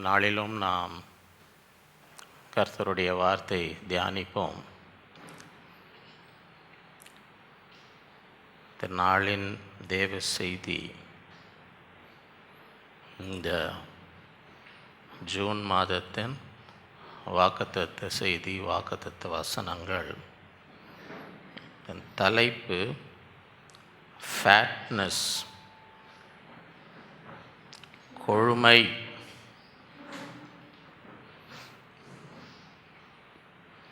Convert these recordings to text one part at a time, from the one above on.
நாளிலும் நாம் கர்த்தருடைய வார்த்தை தியானிப்போம். இந்த நாளின் தேவ செய்தி இந்த ஜூன் மாதத்தின் வாக்குத்தத்த செய்தி, வாக்குத்தத்த வசனங்கள். தலைப்பு ஃபேட்னஸ், கொழுமை.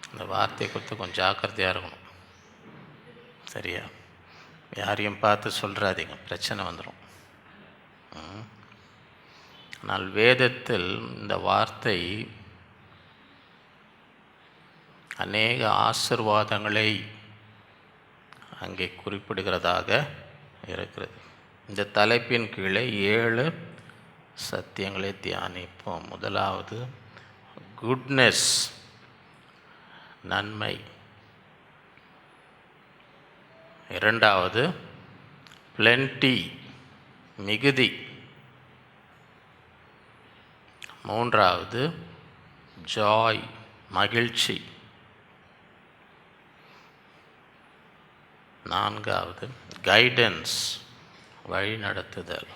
இந்த வார்த்தையை குறித்து கொஞ்சம் ஜாக்கிரதையாக இருக்கணும். சரியா? யாரையும் பார்த்து சொல்கிறாதீங்க, பிரச்சனை வந்துடும். ஆனால் வேதத்தில் இந்த வார்த்தை அநேக ஆசீர்வாதங்களை அங்கே குறிப்பிடுகிறதாக இருக்கிறது. இந்த தலைப்பின் கீழே 7 சத்தியங்களை தியானிப்போம். முதலாவது குட்னஸ், நன்மை. இரண்டாவது பிளென்டி, மிகுதி. மூன்றாவது ஜாய், மகிழ்ச்சி. நான்காவது கைடன்ஸ், வழிநடத்துதல்.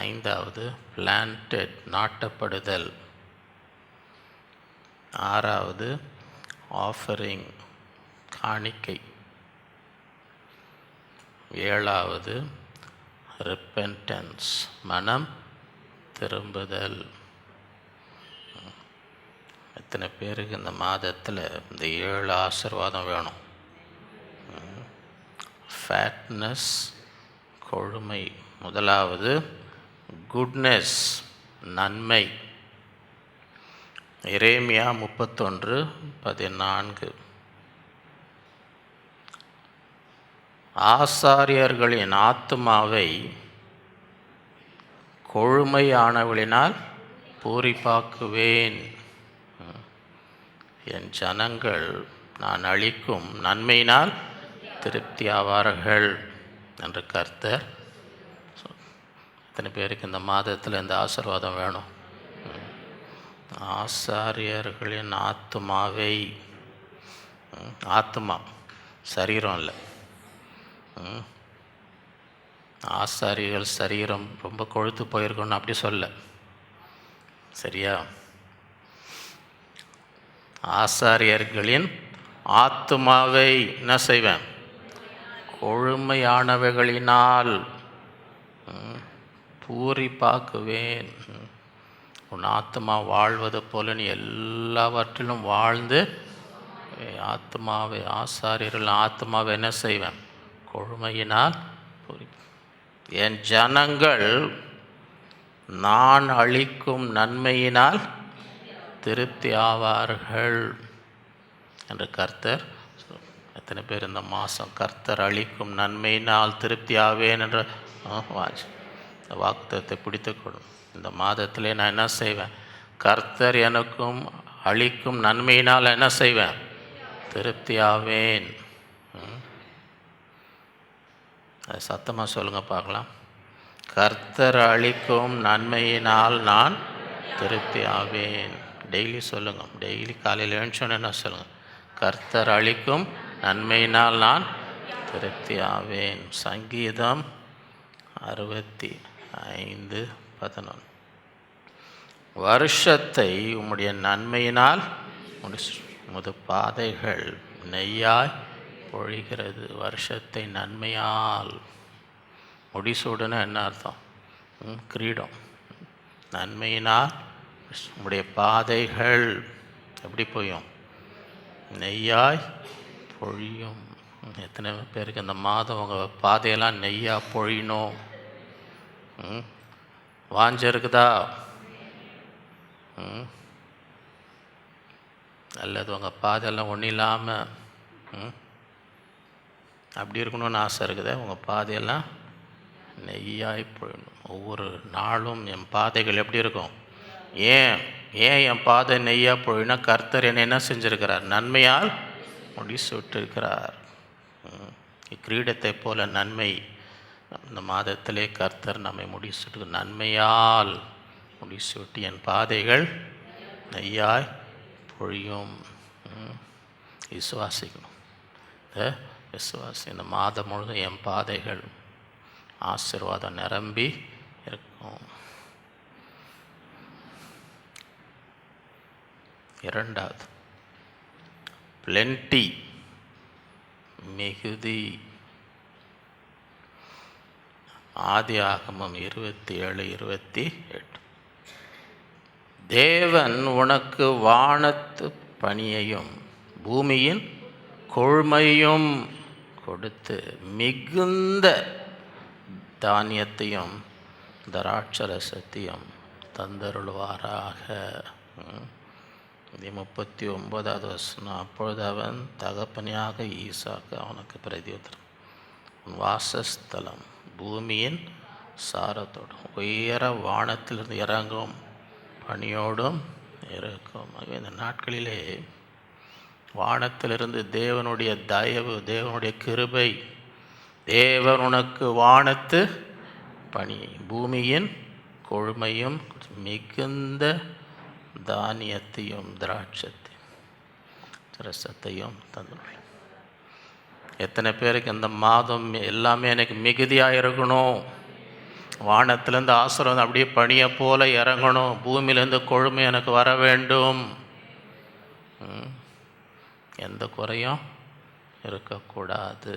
ஐந்தாவது பிளான்டட், நாட்டப்படுதல். ஆறாவது ஆஃபரிங், காணிக்கை. ஏழாவது ரிப்பென்டன்ஸ், மனம் திரும்புதல். எத்தனை பேருக்கு இந்த மாதத்தில் இந்த 7 ஆசீர்வாதம் வேணும்? ஃபேட்னஸ், கொழுமை. முதலாவது குட்னஸ், நன்மை. எரேமியா 31:14. ஆசாரியர்களின் ஆத்துமாவை கொழுமையானவளினால் பூரிப்பாக்குவேன். என் ஜனங்கள் நான் அளிக்கும் நன்மையினால் திருப்தியாவார்கள் என்று கர்த்தர். எத்தனை பேருக்கு இந்த மாதத்தில் இந்த ஆசீர்வாதம் வேணும்? ஆசாரியர்களின் ஆத்துமாவை, ஆத்துமா சரீரம் இல்லை. ஆசாரியர்கள் சரீரம் ரொம்ப கொழுத்து போயிருக்கணும்னு அப்படி சொல்ல. சரியா? ஆசாரியர்களின் ஆத்துமாவை என்ன செய்வேன்? கொழுமையானவைகளினால் பூரிப்பாக்குவேன். உன் ஆத்மா வாழ்வது போல நீ எல்லாவற்றிலும் வாழ்ந்து ஆத்மாவை, ஆசாரியர்கள் ஆத்மாவை என்ன செய்வேன்? கொழுமையினால் பூரி. என் ஜனங்கள் நான் அளிக்கும் நன்மையினால் திருப்தி ஆவார்கள் என்று கர்த்தர். எத்தனை பேர் இந்த மாதம் கர்த்தர் அளிக்கும் நன்மையினால் திருப்தி ஆவேன் என்ற வாக்குத்தத்தை பிடித்துக்கொள்ளும். இந்த மாதத்திலே நான் என்ன செய்வேன்? கர்த்தர் எனக்கும் அளிக்கும் நன்மையினால் என்ன செய்வேன்? திருப்தி ஆவேன். அது சத்தமாக சொல்லுங்கள் பார்க்கலாம். கர்த்தர் அளிக்கும் நன்மையினால் நான் திருப்தி ஆவேன். டெய்லி சொல்லுங்கள். டெய்லி காலையில் எழுந்தோன்னு என்ன சொல்லுங்கள்? கர்த்தர் அளிக்கும் நன்மையினால் நான் திருப்தி ஆவேன். சங்கீதம் 65:11. வருஷத்தை உம்முடைய நன்மையினால் உமது பாதைகள் நெய்யாய் பொழிகிறது. வருஷத்தை நன்மையால். முடிசூடுன்னு என்ன அர்த்தம்? கிரீடம். நன்மையினால் உம்முடைய பாதைகள் எப்படி பொழியும்? நெய்யாய் பொழியும். எத்தனை பேருக்கு இந்த மாதம் உங்கள் பாதையெல்லாம் நெய்யாக பொழியணும் வாஞ்ச இருக்குதா? அல்லது உங்கள் பாதையெல்லாம் ஒன்றும் இல்லாமல் அப்படி இருக்கணும்னு ஆசை இருக்குது? உங்கள் பாதையெல்லாம் நெய்யாய் பொழியணும். ஒவ்வொரு நாளும் என் பாதைகள் எப்படி இருக்கும்? ஏன் என் பாதை நெய்யாக பொழினா? கர்த்தர் என்னை என்ன செஞ்சுருக்கிறார்? நன்மையால் முடிசூட்டிருக்கிறார். கிரீடத்தை போல நன்மை இந்த மாதத்திலே கர்த்தர் நம்மை முடிச்சுட்டு நன்மையால் முடிசூட்டி என் பாதைகள் நெய்யாய் பொழியும். விசுவாசிக்கணும். விசுவாசி இந்த மாதம் முழுதும் என் பாதைகள் ஆசீர்வாதம் நிரம்பி இருக்கும். இரண்டாவது, பிளென்டி, மிகுதி. ஆதியாகமம் 27:28. தேவன் உனக்கு வானத்து பனியையும் பூமியின் கொழுமையும் கொடுத்து மிகுந்த தானியத்தையும் திராட்சரசத்தையும் தந்தருள்வாராக. 39வது வசனம். அப்பொழுது அவன் தகப்பனியாக ஈசாக்கு அவனுக்கு பிரதியுத்தரம், உன் வாசஸ்தலம் பூமியின் சாரத்தோடும் உயர வானத்திலிருந்து இறங்கும் பனியோடும் இருக்கும். இந்த நாட்களிலே வானத்திலிருந்து தேவனுடைய தயவு, தேவனுடைய கிருபை, தேவன் உனக்கு வானத்து பனி பூமியின் கொழுமையும் மிகுந்த தானியத்தையும் திராட்சத்தையும் ரசத்தையும் தந்துள்ளேன். எத்தனை பேருக்கு இந்த மாதம் எல்லாமே எனக்கு மிகுதியாக இருக்கணும், வானத்திலேருந்து ஆசீர்வாதம் அப்படியே பனியை போல இறங்கணும், பூமியிலேருந்து கொழுமை எனக்கு வர வேண்டும், எந்த குறையும் இருக்கக்கூடாது.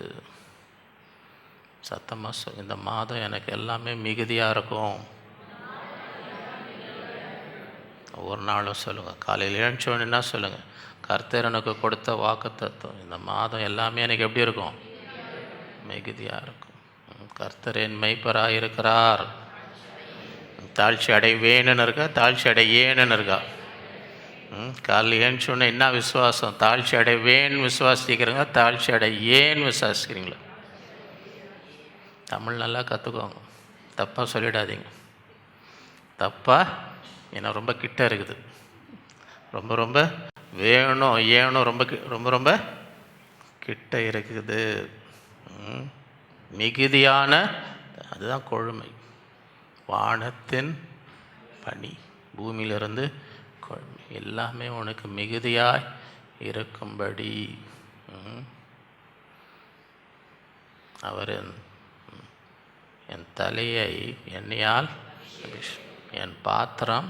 சத்தமாக இந்த மாதம் எனக்கு எல்லாமே மிகுதியாக இருக்கும். ஒவ்வொரு நாளும் சொல்லுங்கள். காலையில் எழுந்தோன்னா சொல்லுங்கள், கர்த்தர் எனக்கு கொடுத்த வாக்குத்தத்தம் இந்த மாதம் எல்லாமே எனக்கு எப்படி இருக்கும்? மிகுதியாக இருக்கும். கர்த்தர் என் மெய்ப்பராக இருக்கிறார். தாழ்ச்சி அடைவேன்னு இருக்கா, தாழ்ச்சி அடையேன்னு இருக்கா? காலையில் எழுந்தோன்னே என்ன விசுவாசம்? தாழ்ச்சி அடைவேன்னு விசுவாசிக்கிறீங்க, தாழ்ச்சி அடையேன்னு விசுவாசிக்கிறீங்களா? தமிழ் நல்லா கற்றுக்கோங்க, தப்பாக சொல்லிடாதீங்க. தப்பாக ஏன்னா ரொம்ப கிட்ட இருக்குது, ரொம்ப ரொம்ப வேணும் ஏணும், ரொம்ப ரொம்ப ரொம்ப கிட்ட இருக்குது. மிகுதியான அதுதான் கொழுமை. வானத்தின் பனி, பூமியிலிருந்து கொழுமை, எல்லாமே உனக்கு மிகுதியாய் இருக்கும்படி அவர் என் தலையை எண்ணெயால் என் பாத்திரம்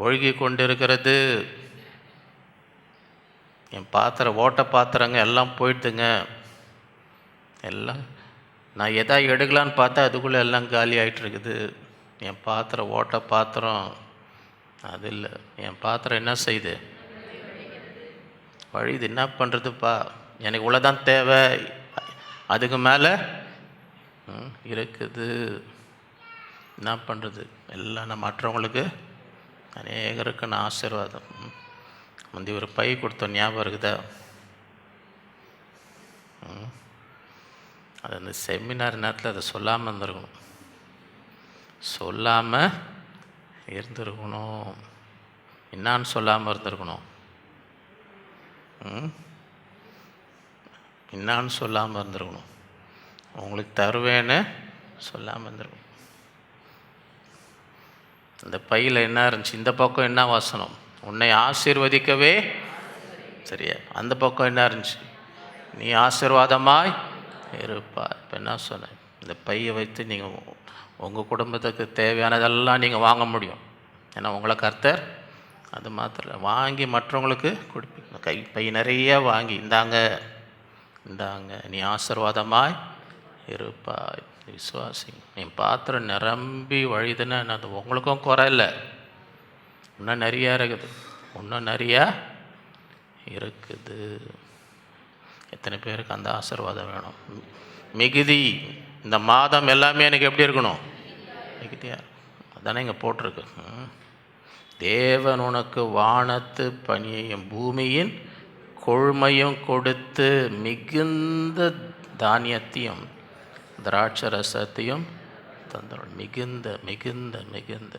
ஒழுகி கொண்டிருக்கிறது. என் பாத்திரம், ஓட்ட பாத்திரங்க எல்லாம் போயிடுதுங்க. எல்லாம் நான் எதா எடுக்கலான்னு பார்த்தா அதுக்குள்ளே எல்லாம் காலி ஆகிட்டுருக்குது. என் பாத்திரம், ஓட்ட பாத்திரம் அது இல்லை. என் பாத்திரம் என்ன செய்யுது? வழியுது. என்ன பண்ணுறதுப்பா, எனக்கு இவ்வளோதான் தேவை, அதுக்கு மேலே இருக்குது. என்ன பண்ணுறது? எல்லாம் நான் மற்றவங்களுக்கு அநேகருக்கு நான் ஆசீர்வாதம். முந்தி ஒரு பை கொடுத்தோம், ஞாபகம் இருக்குதா? அது அந்த செமினார் நேரத்தில் அதை சொல்லாமல் இருந்திருக்கணும், சொல்லாமல் இருந்திருக்கணும். என்னான்னு சொல்லாமல் இருந்திருக்கணும், என்னான்னு சொல்லாமல் இருந்திருக்கணும். உங்களுக்கு தருவேன்னு சொல்லாமல் இருந்திருக்கணும். அந்த பையில் என்ன இருந்துச்சு? இந்த பக்கம் என்ன வசனம்? உன்னை ஆசீர்வதிக்கவே. சரியா? அந்த பக்கம் என்ன இருந்துச்சு? நீ ஆசீர்வாதமாய் இருப்பா. இப்போ என்ன சொன்னேன்? இந்த பையை வைத்து நீங்கள் உங்கள் குடும்பத்துக்கு தேவையானதெல்லாம் நீங்கள் வாங்க முடியும். ஏன்னா உங்களை கர்த்தர் அது மாத்திரம் வாங்கி மற்றவங்களுக்கு கொடுப்பீங்க. பை நிறைய வாங்கி இந்தாங்க இந்தாங்க, நீ ஆசீர்வாதமாய் இருப்பாய். விசுவாசி. என் பாத்திரம் நிரம்பி வழிதுன்னா அது உங்களுக்கும் குறை இல்லை, இன்னும் நிறையா இருக்குது, இன்னும் நிறையா இருக்குது. எத்தனை பேருக்கு அந்த ஆசீர்வாதம் வேணும்? மிகுதி. இந்த மாதம் எல்லாமே எனக்கு எப்படி இருக்கணும்? மிகுதியாக. அதானே இங்கே போட்டிருக்கு. தேவன் உனக்கு வானத்து பனியையும் பூமியின் கொழுமையும் கொடுத்து மிகுந்த தானியத்தையும் திராட்சரசத்தையும் தந்தோம். மிகுந்த மிகுந்த மிகுந்த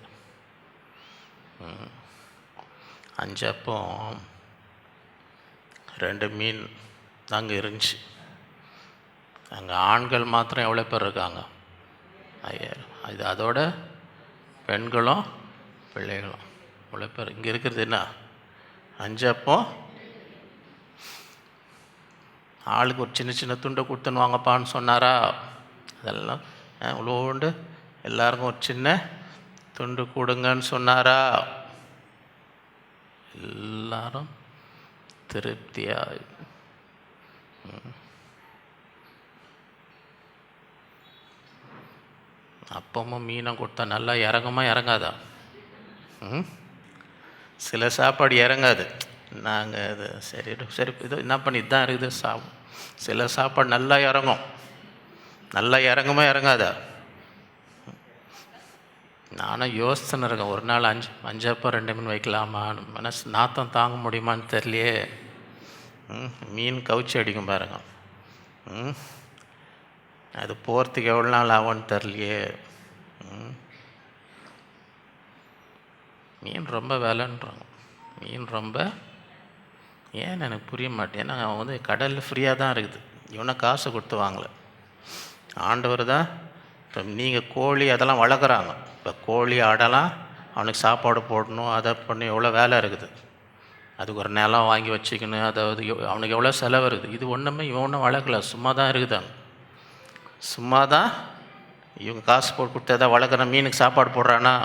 5 அப்பம் 2 மீன் தாங்க இருந்துச்சு. அங்கே ஆண்கள் மாத்திரம் எவ்வளோ பேர் இருக்காங்க? 5000. இது அதோட பெண்களும் பிள்ளைகளும் இவ்வளோ பேர். இங்கே இருக்கிறது என்ன? 5 அப்போ ஆளுக்கு ஒரு சின்ன சின்ன துண்டை கொடுத்துன்னு வாங்கப்பான்னு சொன்னாரா? அதெல்லாம் இவ்வளோண்டு எல்லாருக்கும் ஒரு சின்ன துண்டு கொடுங்கன்னு சொன்னாரா? எல்லாரும் திருப்தியாக. அப்பமும் மீனும் கொடுத்தா நல்லா இறங்குமா இறங்காதா? சில சாப்பாடு இறங்காது. நாங்கள் இது சரி சரி இது என்ன பண்ணி தான் இருக்குது சில சாப்பாடு நல்லா இறங்கும். நல்லா இறங்குமா இறங்காதா? நானும் யோசனை இருக்கேன், ஒரு நாள் 5 அப்போ 2 மீன் வைக்கலாமான்னு. மனசு நாத்தம் தாங்க முடியுமான்னு தெரியலையே. மீன் கவுச்சி அடிக்கும் பாருங்க. அது போகிறதுக்கு எவ்வளோ நாள் ஆகும்னு தெரியலையே. மீன் ரொம்ப விலைன்றாங்க. மீன் ரொம்ப ஏன்னு எனக்கு புரிய மாட்டேன். ஏன்னா அவன் வந்து கடலில் ஃப்ரீயாக தான் இருக்குது. இவனை காசு கொடுத்து வாங்கலை. ஆண்டவர் தான். இப்போ நீங்கள் கோழி அதெல்லாம் வளர்க்குறாங்க. இப்போ கோழி ஆடெல்லாம் அவனுக்கு சாப்பாடு போடணும், அதை பண்ணி எவ்வளோ வேலை இருக்குது. அதுக்கு ஒரு நிலம் வாங்கி வச்சுக்கணும். அதாவது அவனுக்கு எவ்வளோ செலவு இருக்குது. இது ஒன்றுமே இவன் ஒன்றும் வளர்க்கல, சும்மா தான் இருக்குதாங்க. சும்மா தான் இவங்க காசு போட்டு கொடுத்து எதாவது வளர்க்குற மீனுக்கு சாப்பாடு போடுறான்னா,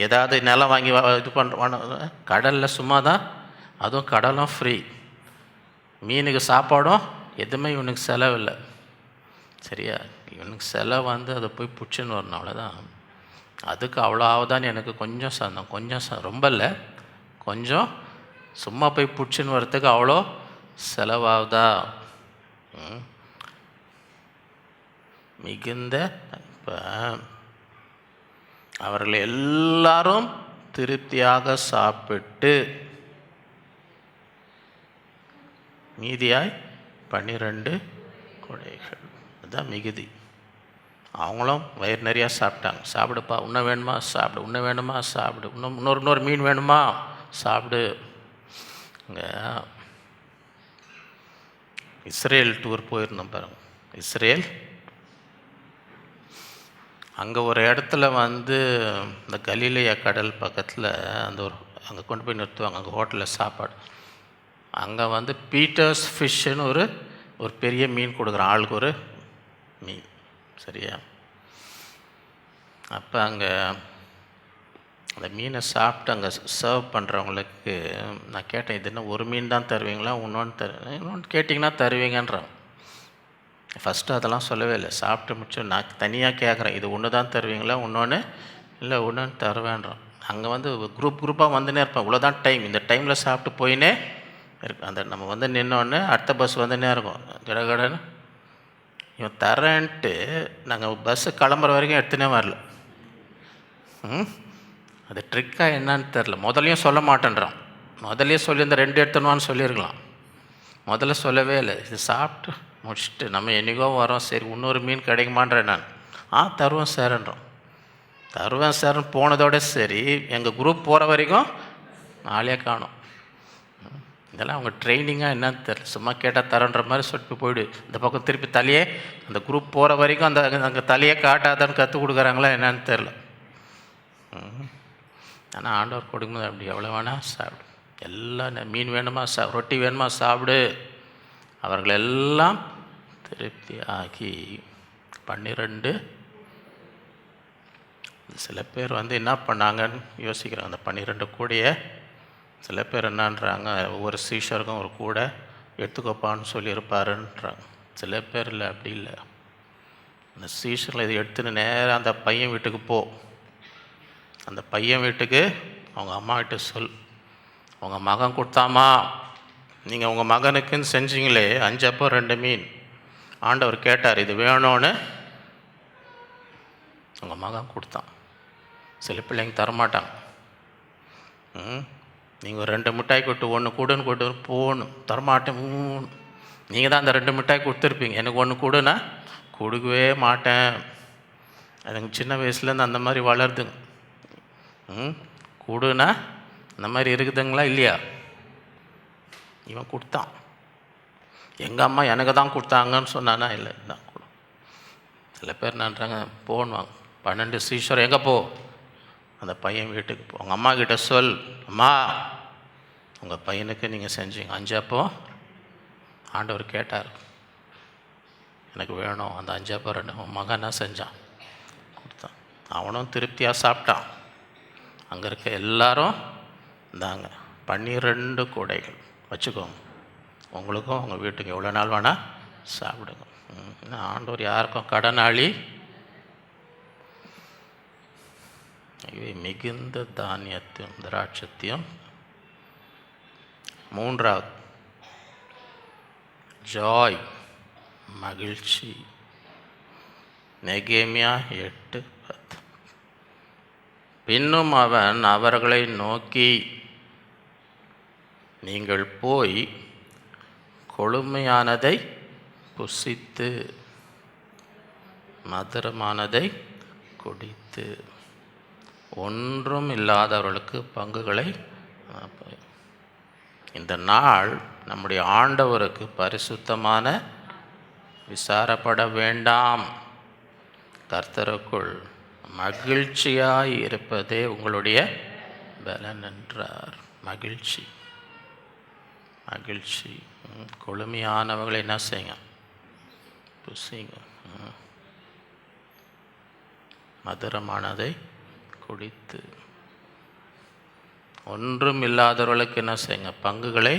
ஏதாவது நிலம் வாங்கி இது பண்ணுற கடலில் சும்மா தான். அதுவும் கடலும் ஃப்ரீ. மீனுக்கு சாப்பாடும் எதுவுமே இவனுக்கு செலவு இல்லை. சரியா? இவனுக்கு செலவு வந்து அதை போய் பிடிச்சின்னு வரணும், அவ்வளோதான். அதுக்கு அவ்வளோ ஆகுதான்னு எனக்கு கொஞ்சம் சந்தம். கொஞ்சம் ரொம்ப இல்லை, கொஞ்சம். சும்மா போய் பிடிச்சின்னு வரத்துக்கு அவ்வளோ செலவாகுதா? மிகுந்த. இப்போ அவர்கள் எல்லாரும் திருப்தியாக சாப்பிட்டு மீதியாய் 12 கொடைகள். அதுதான் மிகுதி. அவங்களும் வயிறு நிறையா சாப்பிட்டாங்க. சாப்பிடுப்பா, இன்னும் வேணுமா சாப்பிடு, இன்னும் வேணுமா சாப்பிடு, இன்னொரு மீன் வேணுமா சாப்பிடு. இங்கே இஸ்ரேல் டூர் போயிருந்தோம் பாருங்க. இஸ்ரேல் அங்கே ஒரு இடத்துல வந்து இந்த கலிலேயா கடல் பக்கத்தில் அந்த அங்கே கொண்டு போய் நிறுத்துவாங்க. அங்கே ஹோட்டலில் சாப்பாடு. அங்கே வந்து பீட்டர்ஸ் ஃபிஷ்ஷுன்னு ஒரு பெரிய மீன் கொடுக்குறான், ஆளுக்கு ஒரு மீன். சரியா? அப்போ அங்கே அந்த மீனை சாப்பிட்டு அங்கே சர்வ் பண்ணுறவங்களுக்கு நான் கேட்டேன், இது என்ன ஒரு மீன் தான் தருவீங்களா, இன்னொன்று கேட்டிங்கன்னா தருவீங்கன்றான். ஃபஸ்ட்டு அதெல்லாம் சொல்லவே இல்லை. சாப்பிட்டு முடிச்சோம். நான் தனியாக கேட்குறேன், இது ஒன்று தான் தருவீங்களா, இன்னொன்று இல்லை ஒன்று தருவேன்றான். அங்கே வந்து குரூப்பாக வந்துனே இருப்பேன். இவ்வளோதான் டைம், இந்த டைமில் சாப்பிட்டு போயினே இருக்கும். அந்த நம்ம வந்து நின்னோடனே அடுத்த பஸ் வந்துனே இருக்கும். கடகடன்னு இவன் தரேன்ட்டு நாங்கள் பஸ்ஸு கிளம்புற வரைக்கும் எடுத்துனே வரல. அது ட்ரிக்காக என்னான்னு தெரில. முதலையும் சொல்ல மாட்டேன்றான். முதல்லையே சொல்லியிருந்த 2 எடுத்துணுவான்னு சொல்லியிருக்கலாம். முதல்ல சொல்லவே இல்லை. இது சாப்பிட்டு முடிச்சுட்டு நம்ம என்றைக்கோ வரோம், சரி இன்னொரு மீன் கிடைக்குமான்றேன் நான். தருவேன் சார்ன்றோம். தருவேன் சார்ன்னு போனதோட சரி, எங்கள் குரூப் போகிற வரைக்கும் ஆளே காணும். இதெல்லாம் அவங்க ட்ரைனிங்காக என்னன்னு தெரியல. சும்மா கேட்டால் தரன்ற மாதிரி சொல்லிட்டு போயிடு. இந்த பக்கம் திருப்பி தலையே அந்த குரூப் போகிற வரைக்கும் அங்கே தலையே காட்டாதான்னு கற்றுக் கொடுக்குறாங்களா என்னன்னு தெரில. ஆனால் ஆண்டவர் கொடுக்கும்போது அப்படி எவ்வளோ வேணால் சாப்பிடு. எல்லாம் மீன் வேணுமா ரொட்டி வேணுமா சாப்பிடு. அவர்களெல்லாம் திருப்தி ஆகி 12. சில பேர் வந்து என்ன பண்ணாங்கன்னு யோசிக்கிறாங்க. அந்த 12 கூடையை சில பேர் என்னன்றாங்க, ஒவ்வொரு சீஷருக்கும் ஒரு கூடை எடுத்துக்கோப்பான்னு சொல்லியிருப்பாருன்றாங்க. சில பேர் இல்லை, அப்படி இல்லை. அந்த சீஷரில் இதை எடுத்துன்னு நேராக அந்த பையன் வீட்டுக்கு போ. அந்த பையன் வீட்டுக்கு அவங்க அம்மா கிட்ட சொல், உங்கள் மகன் கொடுத்தாமா, நீங்கள் உங்கள் மகனுக்குன்னு செஞ்சீங்களே 5 அப்போ 2 மீன், ஆண்டவர் கேட்டார் இது வேணும்னு, உங்கள் மகன் கொடுத்தான். சில பிள்ளைங்க தரமாட்டாங்க. நீங்கள் 2 மிட்டாய் கொட்டு 1 கூடுன்னு கொட்டு போகணும், தரமாட்டேன். நீங்கள் தான் அந்த 2 மிட்டாய் கொடுத்துருப்பீங்க, எனக்கு 1 கூடுன்னா கொடுக்கவே மாட்டேன். அதுங்க சின்ன வயசுலேருந்து அந்த மாதிரி வளருதுங்க. கூடுனா அந்த மாதிரி இருக்குதுங்களா இல்லையா? இவன் கொடுத்தான். எங்கள் அம்மா எனக்கு தான் கொடுத்தாங்கன்னு சொன்னானா? இல்லை தான் கொடு. சில பேர் என்னன்றாங்க, போன்வாங்க 12 சீஷர் எங்கே போ, அந்த பையன் வீட்டுக்கு போ, உங்கள் அம்மா கிட்ட சொல், அம்மா உங்கள் பையனுக்கு நீங்கள் செஞ்சீங்க 5 அப்போ. ஆண்டவர் கேட்டார், எனக்கு வேணும் அந்த 5 அப்போ 2. உன் மகன் என்ன செஞ்சான்? கொடுத்தான். அவனும் திருப்தியாக சாப்பிட்டான். அங்கே இருக்க எல்லாரும் இந்தாங்க 12 கூடைகள் வச்சுக்கோங்க, உங்களுக்கும் உங்கள் வீட்டுக்கு எவ்வளோ நாள் வேணால் சாப்பிடுங்க. ஆண்டவர் யாருக்கும் கடனாளி. இவை மிகுந்த தானியத்தையும் திராட்சத்தையும். 3வது ஜாய், மகிழ்ச்சி. நெகேமியா 8:10. பின்னும் அவன் அவர்களை நோக்கி, நீங்கள் போய் கொழுமையானதை புசித்து மதுரமானதை குடித்து ஒன்றும் இல்லாதவர்களுக்கு பங்குகளை. இந்த நாள் நம்முடைய ஆண்டவருக்கு பரிசுத்தமான. விசாரப்பட வேண்டாம், கர்த்தருக்குள் மகிழ்ச்சியாய் இருப்பதே உங்களுடைய பலன் என்றார். மகிழ்ச்சி, மகிழ்ச்சி. கொழுமையானவர்களை என்ன செய்யுங்க? புசிங்க. மதுரமானதை குடித்து ஒன்றும் இல்லாதவர்களுக்கு என்ன செய்யுங்க? பங்குகளை.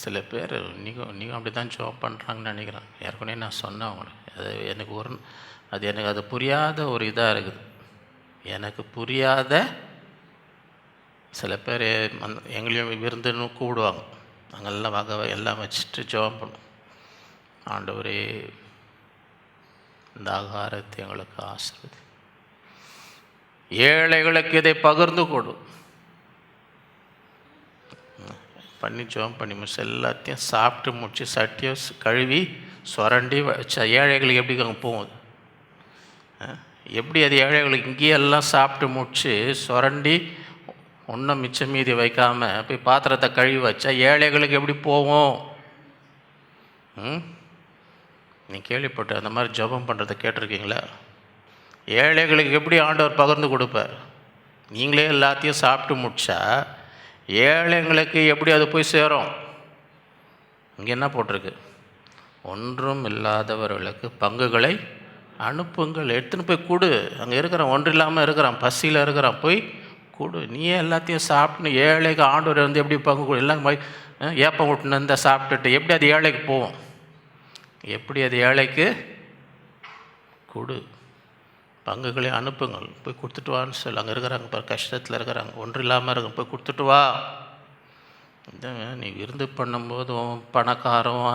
சில பேர் நீங்கள் அப்படி தான் ஜாப் பண்ணுறாங்கன்னு நினைக்கிறேன். ஏற்கனவே நான் சொன்னேன் அவங்களுக்கு. எனக்கு அது புரியாத ஒரு இதாக இருக்குது. எனக்கு புரியாத சில பேர் எங்களையும் விருந்துன்னு கூப்பிடுவாங்க. அங்கெல்லாம் வகை எல்லாம் வச்சுட்டு ஜெபம் பண்ணும். ஆண்டவரே இந்த ஆகாரத்தை எங்களுக்கு ஆசீர்வதி, ஏழைகளுக்கு இதை பகிர்ந்து கொடு பண்ணி ஜெபம் பண்ணி முடிச்சு எல்லாத்தையும் சாப்பிட்டு முடிச்சு சட்டியை கழுவி சுரண்டி வச்ச ஏழைகளுக்கு எப்படி அங்கே போகுது? எப்படி அது ஏழைகளுக்கு இங்கேயே எல்லாம் சாப்பிட்டு முடிச்சு சுரண்டி ஒன்றும் மிச்சம் மீதி வைக்காமல் போய் பாத்திரத்தை கழுவி வச்சா ஏழைகளுக்கு எப்படி போவோம்? நீ கேள்விப்பட்ட அந்த மாதிரி ஜெபம் பண்ணுறதை கேட்டிருக்கீங்களா? ஏழைகளுக்கு எப்படி ஆண்டவர் பகிர்ந்து கொடுப்பார்? நீங்களே எல்லாத்தையும் சாப்பிட்டு முடிச்சா ஏழைங்களுக்கு எப்படி அது போய் சேரும்? இங்கே என்ன போட்டிருக்கு? ஒன்றும் இல்லாதவர்களுக்கு பங்குகளை அனுப்புங்கள். எடுத்துன்னு போய் கொடு. அங்கே இருக்கிறான், ஒன்றும் இல்லாமல் இருக்கிறான், பசியில் இருக்கிறான், போய் கொடு. நீயே எல்லாத்தையும் சாப்பிட்னு ஏழைக்கு ஆண்டவர் வந்து எப்படி பங்கு கொடு? எல்லாம் ஏப்பம் விட்டுன்னு இருந்தால் சாப்பிட்டுட்டு எப்படி அது ஏழைக்கு போவோம்? எப்படி அது ஏழைக்கு கொடு, பங்குகளை அனுப்புங்கள், போய் கொடுத்துட்டு வான்னு சொல்லி. அங்கே இருக்கிறாங்க பாரு, கஷ்டத்தில் இருக்கிறாங்க, ஒன்றும் இல்லாமல் இருக்க, போய் கொடுத்துட்டு வா. நீ விருந்து பண்ணும்போதும் பணக்காரும்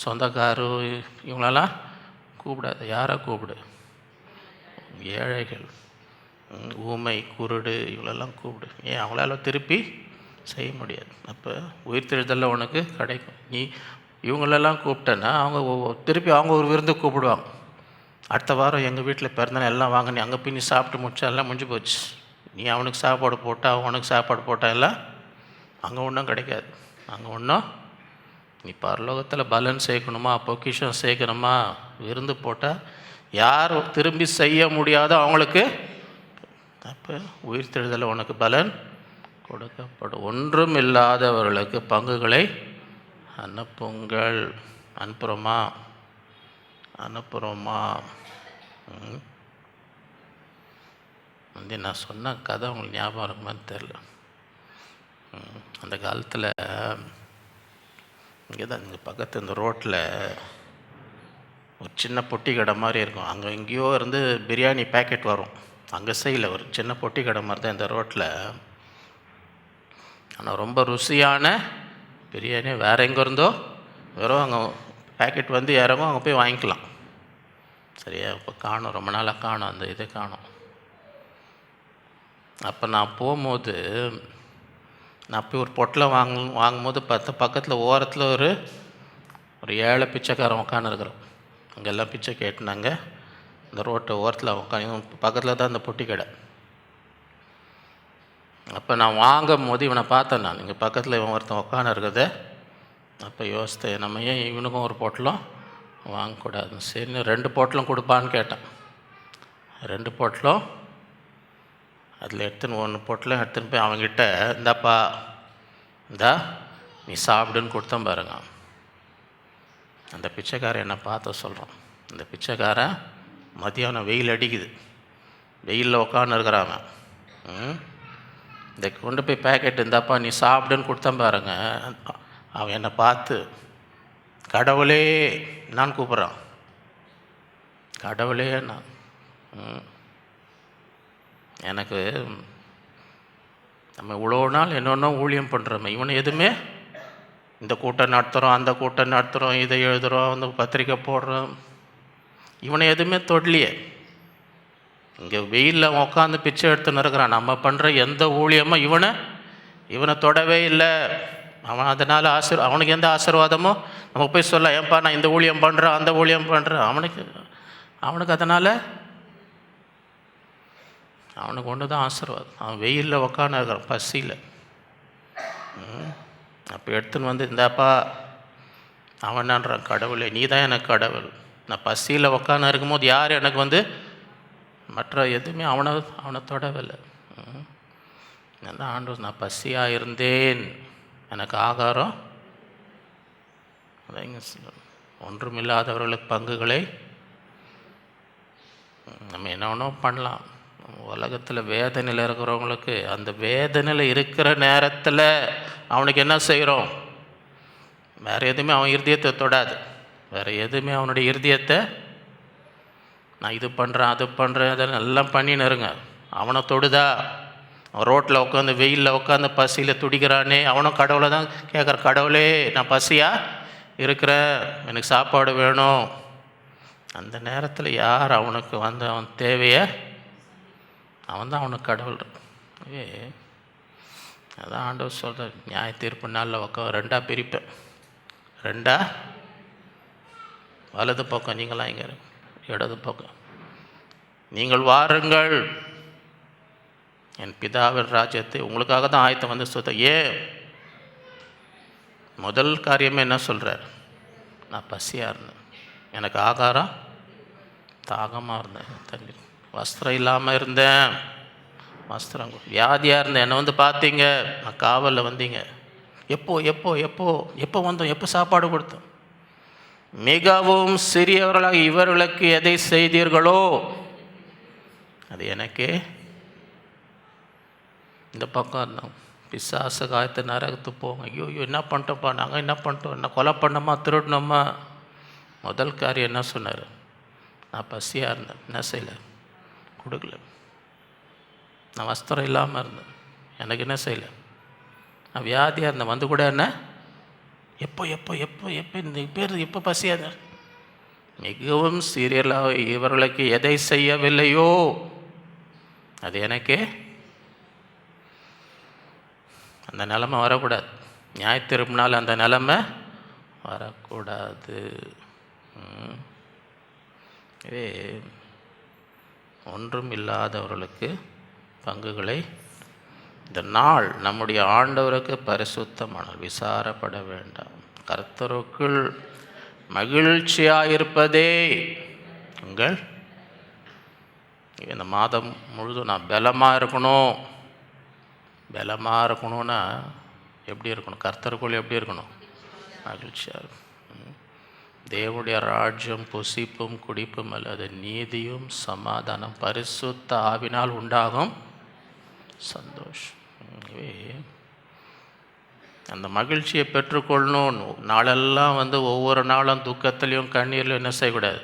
சொந்தக்காரும் இவங்களெல்லாம் கூப்பிடாது. யாரை கூப்பிடு? ஏழைகள், ஊமை, குருடு இவங்களெல்லாம் கூப்பிடு. ஏன் அவங்களால திருப்பி செய்ய முடியாது. அப்போ உயிர்த்தெழுதலில் உனக்கு கிடைக்கும். நீ இவங்களெல்லாம் கூப்பிட்டேன்னா அவங்க திருப்பி அவங்க ஒரு விருந்து கூப்பிடுவாங்க. அடுத்த வாரம் எங்கள் வீட்டில் பிறந்தனா எல்லாம் வாங்க, நீ அங்கே போய் நீ சாப்பிட்டு முடிச்சா எல்லாம் முடிஞ்சு போச்சு. நீ அவனுக்கு சாப்பாடு போட்டால் அவனுக்கு சாப்பாடு போட்டால் எல்லாம் அங்கே ஒன்றும் கிடைக்காது. அங்கே ஒன்றும் நீ பரலோகத்தில் பலன் சேர்க்கணுமா, பொக்கிஷம் சேர்க்கணுமா, விருந்து போட்டால் யார் திரும்பி செய்ய முடியாதோ அவங்களுக்கு அப்போ உயிர்த்தெழுதலில் உனக்கு பலன் கொடுக்கப்படும். ஒன்றும் இல்லாதவர்களுக்கு பங்குகளை அனுப்புங்கள். அனுப்புகிறோமா? நான் சொன்ன கதை உங்களுக்கு ஞாபகம் இருக்குமான்னு தெரில. அந்த காலத்தில் இங்கே தான் இங்கே பக்கத்து இந்த ரோட்டில் ஒரு சின்ன பொட்டி கடை மாதிரி இருக்கும். அங்கே எங்கேயோ இருந்து பிரியாணி பேக்கெட் வரும். அங்கே சைடில் ஒரு சின்ன பொட்டி கடை மாதிரி தான் இந்த ரோட்டில். ஆனால் ரொம்ப ருசியான பிரியாணி வேறு எங்கே இருந்தோ வெறும் அங்கே பேக்கெட் வந்து இறங்கும், அங்கே போய் வாங்கிக்கலாம். சரியா? இப்போ காணும், ரொம்ப நாளாக காணும், அந்த இதை காணும். அப்போ நான் போகும்போது நான் போய் ஒரு பொட்டலை வாங்கும்போது பார்த்தா பக்கத்தில் ஓரத்தில் ஒரு ஏழை பிச்சைக்காரன் உட்காந்துருக்குறோம். அங்கெல்லாம் பிச்சை கேட்டுனாங்க. இந்த ரோட்டை ஓரத்தில் உட்காந்து பக்கத்தில் தான் அந்த பொட்டி கடை. அப்போ நான் வாங்கும் போது இவனை பார்த்தேன். நான் இங்கே பக்கத்தில் இவன் ஒருத்தன் உட்காந்து இருக்கிறத அப்போ யோசித்தேன், நம்ம ஏன் இவனுக்கும் ஒரு பொட்டலம் வாங்கக்கூடாதுன்னு. சரின்னு 2 பொட்டலம் கொடுப்பான்னு கேட்டேன். 2 பொட்டலம் அதில் எடுத்துன்னு 1 பொட்டலம் எடுத்துன்னு போய் அவங்ககிட்ட, இந்தாப்பா இந்தா நீ சாப்பிடுன்னு கொடுத்தேன் பாருங்க. அந்த பிச்சைக்காரன் என்னை பார்த்து சொல்கிறான், இந்த பிச்சைக்காரன் மதியானம் வெயில் அடிக்குது, வெயிலில் உட்காந்து இருக்கிறாங்க. இந்த கொண்டு போய் பேக்கெட் இந்தாப்பா நீ சாப்பிடுன்னு கொடுத்தேன் பாருங்க. அவன் என்னை பார்த்து கடவுளே நான் கூப்பிட்றான், கடவுளே நான். எனக்கு நம்ம இவ்வளோ நாள் என்னென்ன ஊழியம் பண்ணுறோமே, இவனை எதுவுமே இந்த கூட்டம் நடத்துகிறோம், அந்த கூட்டம் நடத்துகிறோம், இதை எழுதுகிறோம், அந்த பத்திரிக்கை போடுறோம், இவனை எதுவுமே தொடலையே. இங்கே வெயிலில் உட்காந்து பிச்சை எடுத்துன்னு இருக்கிறான். நம்ம பண்ணுற எந்த ஊழியமும் இவனை தொடவே இல்லை. அவன் அதனால் அவனுக்கு எந்த ஆசீர்வாதமோ நம்ம போய் சொல்ல, ஏன்பா நான் இந்த ஊழியம் பண்ணுறேன் அந்த ஊழியம் பண்ணுறேன், அவனுக்கு அதனால் அவனுக்கு ஒன்று தான் ஆசீர்வாதம். அவன் வெயிலில் உட்காந்து இருக்கிறான் பசியில். அப்போ எடுத்துன்னு வந்து இந்தாப்பா, அவன் என்னன்றான், கடவுளே நீ தான் எனக்கு கடவுள். நான் பசியில் உட்காந்து இருக்கும்போது யார் எனக்கு வந்து மற்ற எதுவுமே அவனை தொடவில்லை. நான் ஆண்டவர், நான் பசியாக இருந்தேன், எனக்கு ஆகாரம் ஒன்றுமில்லாதவர்களுக்கு பங்குகளை. நம்ம என்ன ஒன்றும் பண்ணலாம். உலகத்தில் வேதனையில் இருக்கிறவங்களுக்கு அந்த வேதனையில் இருக்கிற நேரத்தில் அவனுக்கு என்ன செய்கிறோம், வேறு எதுவுமே அவன் இருதயத்தை தொடாது. வேறு எதுவுமே அவனுடைய இருதயத்தை, நான் இது பண்ணுறேன் அது பண்ணுறேன் அதெல்லாம் எல்லாம் பண்ணின்னு இருங்க, அவனை தொடுதா? அவன் ரோட்டில் உட்காந்து வெயிலில் உட்காந்து பசியில் துடிக்கிறானே, அவனும் கடவுளை தான் கேட்குறான், கடவுளே நான் பசியாக இருக்கிறேன், எனக்கு சாப்பாடு வேணும். அந்த நேரத்தில் யார் அவனுக்கு வந்து அவன் தேவையை, அவன் தான் அவனுக்கு கடவுள். அதான் ஆண்டவர் சொல்கிறார், நியாய தீர்ப்பு நாளில் ரெண்டாக பிரிப்பேன். 2 வலது பக்கம் நீங்களாம், இங்கே இடது பக்கம். நீங்கள் வாருங்கள், என் பிதாவின் ராஜ்யத்தை உங்களுக்காக தான் ஆயத்தம் வந்து முதல் காரியமே என்ன சொல்கிறார், நான் பசியாக இருந்தேன், எனக்கு ஆகாரம் தாகமாக இருந்தேன், தண்ணி வஸ்திரம் இல்லாமல் இருந்தேன், வஸ்திரம் வியாதியாக இருந்தேன், என்னை வந்து பார்த்தீங்க, நான் காவலில் வந்தீங்க, எப்போ எப்போ எப்போ எப்போ வந்தோம், எப்போ சாப்பாடு கொடுத்தோம், மிகவும் சிறியவர்களாக இவர்களுக்கு எதை செய்தீர்களோ அது எனக்கே. இந்த பக்கம் இருந்தோம், பிசாசு காயத்து நரகத்து போங்க, ஐயோ என்ன பண்ணிட்டோம்ப்பா, நாங்கள் என்ன பண்ணிட்டோம், என்ன கொலை பண்ணோமா திருடணுமா? முதல் காரியம் என்ன சொன்னார், நான் பசியாக இருந்தேன், என்ன செய்யலை, கொடுக்கல. நான் வஸ்திரம் இல்லாமல் இருந்தேன், எனக்கு என்ன செய்யலை. நான் வியாதியாக இருந்தேன், வந்து கூட என்ன எப்போ எப்போ எப்போ எப்போ இந்த பேர் எப்போ பசியாக, மிகவும் சீரியலாக இவர்களுக்கு எதை செய்யவில்லையோ அது எனக்கே. அந்த நிலைமை வரக்கூடாது. நியாய தீர்ப்பினால் அந்த நிலைமை வரக்கூடாது. ஒன்றும் இல்லாதவர்களுக்கு பங்குகளை. இந்த நாள் நம்முடைய ஆண்டவருக்கு பரிசுத்தமானால் விசாரப்பட வேண்டாம். கர்த்தருக்குள் மகிழ்ச்சியாயிருப்பதே உங்கள். இந்த மாதம் முழுதும் நான் பலமாக இருக்கணும். பலமாக இருக்கணும்னா எப்படி இருக்கணும், கர்த்தருக்குள் எப்படி இருக்கணும், மகிழ்ச்சியாக இருக்கும். தேவனுடைய ராஜ்யம் புசிப்பும் குடிப்பும் அல்ல, அது நீதியும் சமாதானம் பரிசுத்த ஆவினால் உண்டாகும் சந்தோஷம். அந்த மகிழ்ச்சியை பெற்றுக்கொள்ளணும். நாளெல்லாம் வந்து ஒவ்வொரு நாளும் துக்கத்துலேயும் கண்ணீர்லையும் என்ன செய்யக்கூடாது.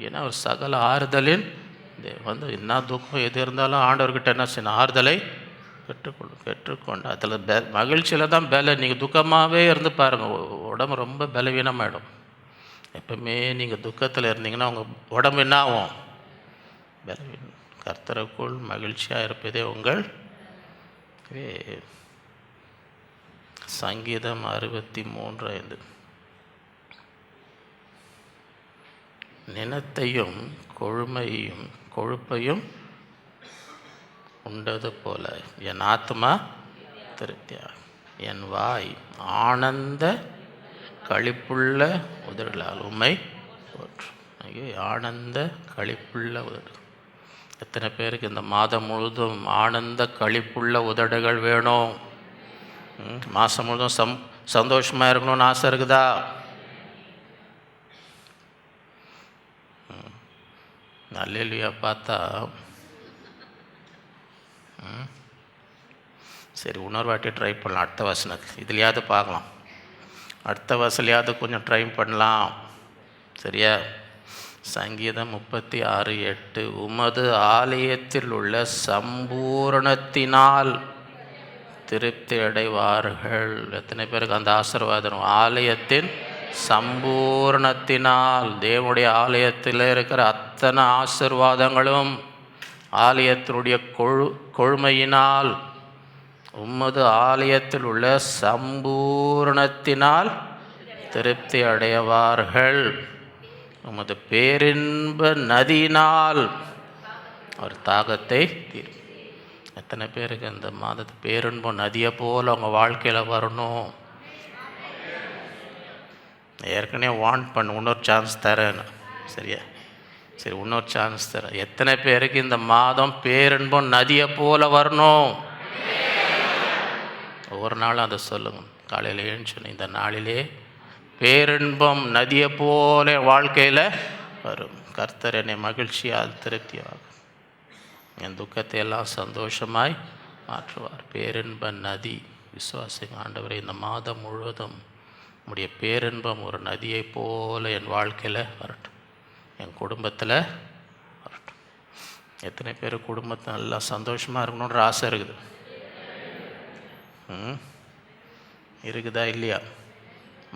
ஏன்னா ஒரு சகல ஆறுதலின் வந்து என்ன துக்கம் எது இருந்தாலும் ஆண்டவர்கிட்ட என்ன செய்யணும், ஆறுதலை பெற்றுக்கொண்டு அதில் மகிழ்ச்சியில் தான் பல. நீங்கள் துக்கமாகவே இருந்து பாருங்கள், உடம்பு ரொம்ப பலவீனமாகிடும். எப்பவுமே நீங்கள் துக்கத்தில் இருந்தீங்கன்னா உங்கள் உடம்பு என்ன ஆகும், பலவீனம். கர்த்தருக்குள் மகிழ்ச்சியாக இருப்பதே உங்கள். சங்கீதம் 63:5 நினத்தையும் கொழுப்பையும் உண்டது போல என் ஆத்மா திருப்தியா, என் வாய் ஆனந்த களிப்புள்ள உதடுகளால் உம்மை போற்றும். ஐயோ, ஆனந்த களிப்புள்ள உதடு. எத்தனை பேருக்கு இந்த மாதம் முழுதும் ஆனந்த களிப்புள்ள உதடுகள் வேணும்? மாதம் முழுதும் சந்தோஷமாக இருக்கணும்னு ஆசை இருக்குதா? அல்லேலூயா பார்த்தா சரி, இன்னொரு ட்ரை பண்ணலாம். அடுத்த வசனத்துக்கு இதுலையாவது பார்க்கலாம். அடுத்த வசலையாவது கொஞ்சம் ட்ரை பண்ணலாம். சரியா? சங்கீதம் 36:8 உமது ஆலயத்தில் உள்ள சம்பூரணத்தினால் திருப்தி அடைவார்கள். எத்தனை பேருக்கு அந்த ஆசீர்வாதம்? ஆலயத்தின் சம்பூர்ணத்தினால், தேவனுடைய ஆலயத்தில் இருக்கிற அத்தனை ஆசீர்வாதங்களும் ஆலயத்தினுடைய கொழுமையினால், உமது ஆலயத்தில் உள்ள சம்பூர்ணத்தினால் திருப்தி அடைவார்கள். உமது பேரின்ப நதியினால் ஒரு தாகத்தை தீர். எத்தனை பேருக்கு இந்த மாதத்து பேரின்பம் நதியை போல் அவங்க வாழ்க்கையில் வரணும்? ஏற்கனவே வாண்ட் பண்ண, இன்னொரு சான்ஸ் தரேன்னு. சரியா? சரி, இன்னொரு சான்ஸ் தரேன். எத்தனை பேருக்கு இந்த மாதம் பேரின்பம் நதியை போல் வரணும்? ஒவ்வொரு நாளும் அதை சொல்லுங்க. காலையில் எழுந்துச்சு, இந்த நாளிலே பேரின்பம் நதியை போல வாழ்க்கையில் வரும். கர்த்தர் என்னை மகிழ்ச்சியால் திருப்தியாகும், என் துக்கத்தை எல்லாம் சந்தோஷமாய் மாற்றுவார். பேரின்ப நதி. விசுவாசிங்க, ஆண்டவரே இந்த மாதம் முழுவதும் உடைய பேரின்பம் ஒரு நதியை போல என் வாழ்க்கையில் வரட்டும், என் குடும்பத்தில் வரட்டும். எத்தனை பேர் குடும்பத்தை நல்லா சந்தோஷமாக இருக்கணுன்ற ஆசை இருக்குது? இருக்குதா இல்லையா?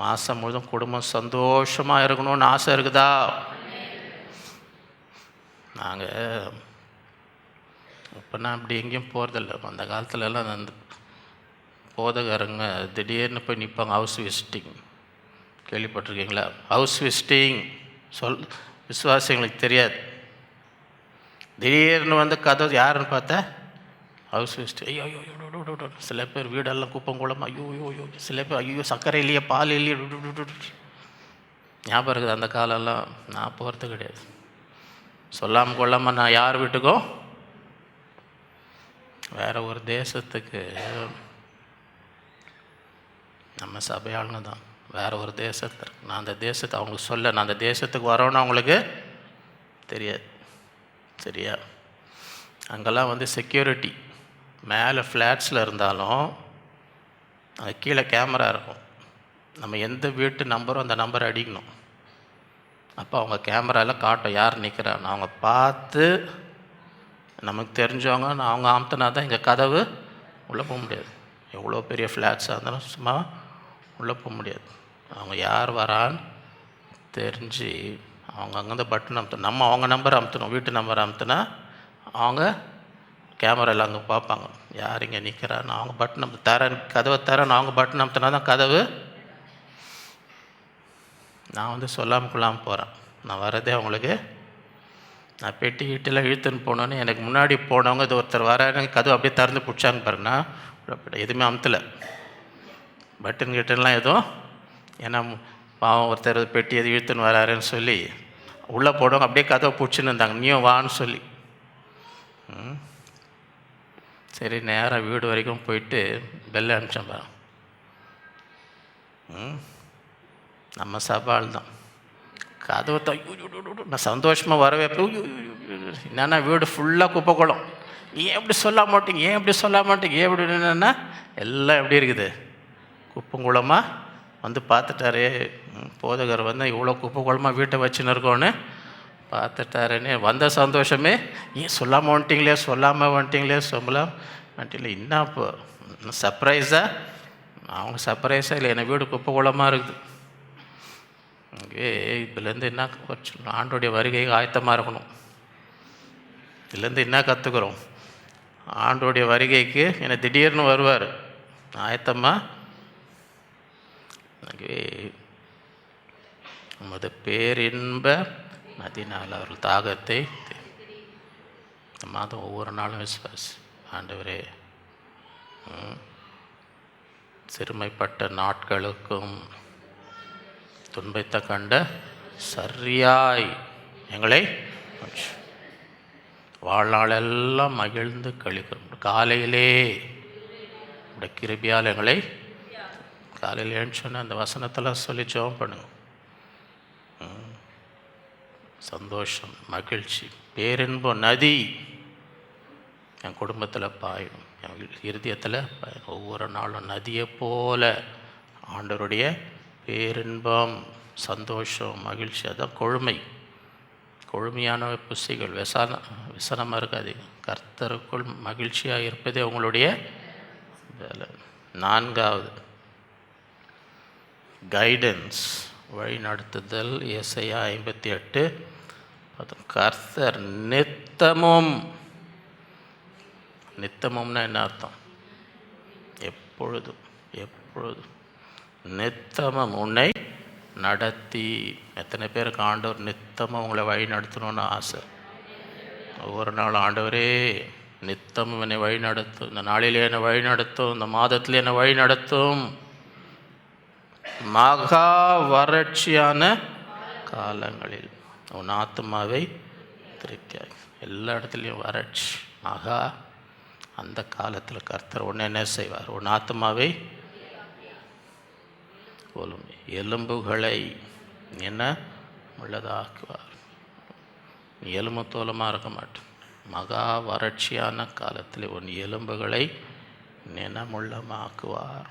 மாதம் முழுதும் குடும்பம் சந்தோஷமாக இருக்கணும்னு ஆசை இருக்குதா? நாங்கள் இப்போனா அப்படி எங்கேயும் போகிறதில்ல. அந்த காலத்துலலாம் அந்த போதகருங்க திடீர்னு போய் நிற்பாங்க. ஹவுஸ் விசிட்டிங் கேள்விப்பட்டிருக்கீங்களா? ஹவுஸ் விசிட்டிங் விசுவாசிங்களுக்கு தெரியாது. திடீர்னு வந்து கதவு யாருன்னு பார்த்தா ஹவுஸ் விசிட்டிங். ஐயோ ஐயோ, சில பேர் வீடெல்லாம் குப்பங்குளமாக, ஐயோ ஐயோ ஐயோ, சில பேர் ஐயோ சர்க்கரை இல்லையே, பால் இல்லையே. ஞாபகம் இருக்குது அந்த காலம்லாம். நான் போகிறது கிடையாது. சொல்லாமல் கொள்ளாமல் நான் யார் வீட்டுக்கும், வேறு ஒரு தேசத்துக்கு, நம்ம சபையாளுங்க தான், வேறு ஒரு தேசத்துக்கு, நான் அந்த தேசத்தை அவங்களுக்கு சொல்ல, நான் அந்த தேசத்துக்கு வரோன்னு அவங்களுக்கு தெரியாது. சரியா? அங்கெல்லாம் வந்து செக்யூரிட்டி மேலே ஃப்ளாட்ஸில் இருந்தாலும் அங்கே கீழே கேமரா இருக்கும். நம்ம எந்த வீட்டு நம்பரோ அந்த நம்பரை அடிக்கணும். அப்போ அவங்க கேமராவில் காட்டும் யார் நிற்கிறான்னு. அவங்க பார்த்து நமக்கு தெரிஞ்சவங்க அவங்க அமுத்தினா தான் இங்கே கதவு உள்ளே போக முடியாது. எவ்வளோ பெரிய ஃப்ளாட்ஸாக இருந்தாலும் சும்மா உள்ளே போக முடியாது. அவங்க யார் வரான்னு தெரிஞ்சு அவங்க அங்கேருந்து பட்டன் அமுத்தணும். நம்ம அவங்க நம்பரை அமுத்தணும். வீட்டு நம்பரை அமுத்தினா அவங்க கேமராவில் அங்கே பார்ப்பாங்க யார் இங்கே நிற்கிறான்னு. அவங்க பட்டன் தரேன், கதவை தரேன், அவங்க பட்டன் அமுத்தினா தான் கதவு. நான் வந்து சொல்லாமல் கொள்ளாமல் போகிறேன். நான் வரதே அவங்களுக்கு, நான் பெட்டி கிட்டெல்லாம் இழுத்துன்னு போனோன்னு எனக்கு முன்னாடி போனவங்க இது ஒருத்தர் வராங்க, கதவு அப்படியே திறந்து பிடிச்சாங்க பாருங்கண்ணா. எதுவுமே அமுத்தலை, பட்டன் கிட்டலாம் எதுவும். ஏன்னா பாவம் ஒருத்தர் பெட்டி எது இழுத்துன்னு வராருன்னு சொல்லி உள்ளே போடுவாங்க, அப்படியே கதவை பிடிச்சின்னு இருந்தாங்க, நீயும் வான்னு சொல்லி. சரி, நேராக வீடு வரைக்கும் போயிட்டு பெல்ல அனுப்பிச்சேன் பாரு. நம்ம சவால் தான். கதவை தான் நான் சந்தோஷமாக வரவே என்னென்னா வீடு ஃபுல்லாக குப்பை குளம். ஏன் எப்படி சொல்ல மாட்டீங்க, ஏன் எப்படி சொல்ல மாட்டீங்க, ஏன் எப்படி என்னென்னா எல்லாம் எப்படி இருக்குது, குப்பங்குளமாக வந்து பார்த்துட்டாரே போதகர் வந்து இவ்வளோ குப்பை குளமாக வீட்டை வச்சுன்னு இருக்கோன்னு பார்த்துட்டாருன்னு வந்த சந்தோஷமே. ஏன் சொல்லாமல் வந்துட்டிங்களே, சொல்லாமல் வந்துட்டிங்களே, சொல்லலாம் வந்துட்டிங்களே. என்ன இப்போ சர்ப்ரைஸாக? அவங்க சர்ப்ரைஸாக இல்லை, என்னை வீடு குப்பை குளமாக இருக்குது. இங்கே இதுலேருந்து என்ன சொல்லணும், ஆண்டோடைய வருகைக்கு ஆயத்தமாக இருக்கணும். இதுலேருந்து என்ன கற்றுக்குறோம், ஆண்டோடைய வருகைக்கு என்னை திடீர்னு வருவார், ஆயத்தமாக. நமது பேரின்ப நதினால் அவர்கள் தாகத்தை இந்த மாதம் ஒவ்வொரு நாளும் விசுவாசி. ஆண்டவரே, சிறுமைப்பட்ட நாட்களுக்கும் துன்பத்தை கண்ட சரியாய் எங்களை வாழ்நாளெல்லாம் மகிழ்ந்து கழிக்கிறோம். காலையிலே உடைய கிருபையால் எங்களை காலையில் எழுந்துச்சோன்னே அந்த வசனத்தெல்லாம் சொல்லி ஜெபம் பண்ணுங்க. சந்தோஷம், மகிழ்ச்சி, பேரின்பம் நதி என் குடும்பத்தில் பாயணும், என் இருதயத்தில் பாயணும். ஒவ்வொரு நாளும் நதியை போல ஆண்டவருடைய பேரின்பம், சந்தோஷம், மகிழ்ச்சி. அதான் கொழுமை. கொழுமையான புஸ்திகள் விசனமாக இருக்காது. கர்த்தருக்குள் மகிழ்ச்சியாக இருப்பதே உங்களுடைய வேலை. 4வது கைடன்ஸ், வழி நடத்துதல். ஏசாயா 58 கர்த்தர் நித்தமும். நித்தமும்னா என்ன அர்த்தம்? எப்பொழுதும் எப்பொழுதும் நித்தமும் உன்னை நடத்தி. எத்தனை பேருக்கு ஆண்டவர் நித்தமும் உங்களை வழி நடத்தணும்னு ஆசை? ஒவ்வொரு நாள் ஆண்டவரே நித்தமும் என்னை வழி நடத்தும், இந்த நாளிலே என்னை வழி நடத்தும், இந்த மாதத்திலே என்னை வழி நடத்தும். மகா வறட்சியான காலங்களில் உன் ஆத்மாவை திருப்தியாகி. எல்லா இடத்துலையும் வறட்சி, மகா. அந்த காலத்தில் கர்த்தர் ஒன்று என்ன செய்வார்? உன் ஆத்மாவை போலும் எலும்புகளை என்ன உள்ளதாக்குவார். நீ எலும்பு தோலமாக இருக்க மாட்டேன். மகா வறட்சியான காலத்தில் உன் எலும்புகளை நினமுள்ளமாக்குவார்.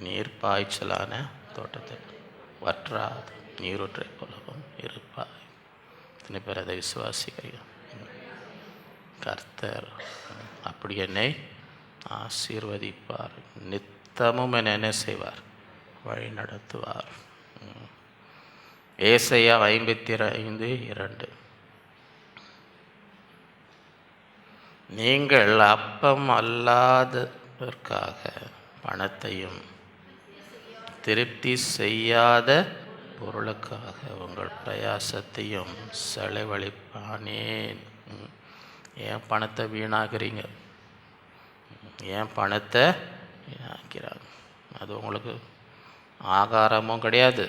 நீர் பாய்ச்சலான தோட்டத்தில் வற்றாத நீரூற்றை போலவும் இருப்பாய். இத்தனை பேர் அதை விசுவாசிக்கிறீர்கள். கர்த்தர் அப்படி என்னை ஆசீர்வதிப்பார், நித்தமும் என்னை என்ன செய்வார்? வழி நடத்துவார். ஏசாயா 55:2 நீங்கள் அப்பம் அல்லாததற்காக பணத்தையும் திருப்தி செய்யாத பொருளுக்காக உங்கள் பிரயாசத்தையும் செலவழிப்பானேன். ஏன் பணத்தை வீணாகிறீங்க? ஏன் பணத்தை வீணாக்கிறாங்க? அது உங்களுக்கு ஆகாரமும் கிடையாது,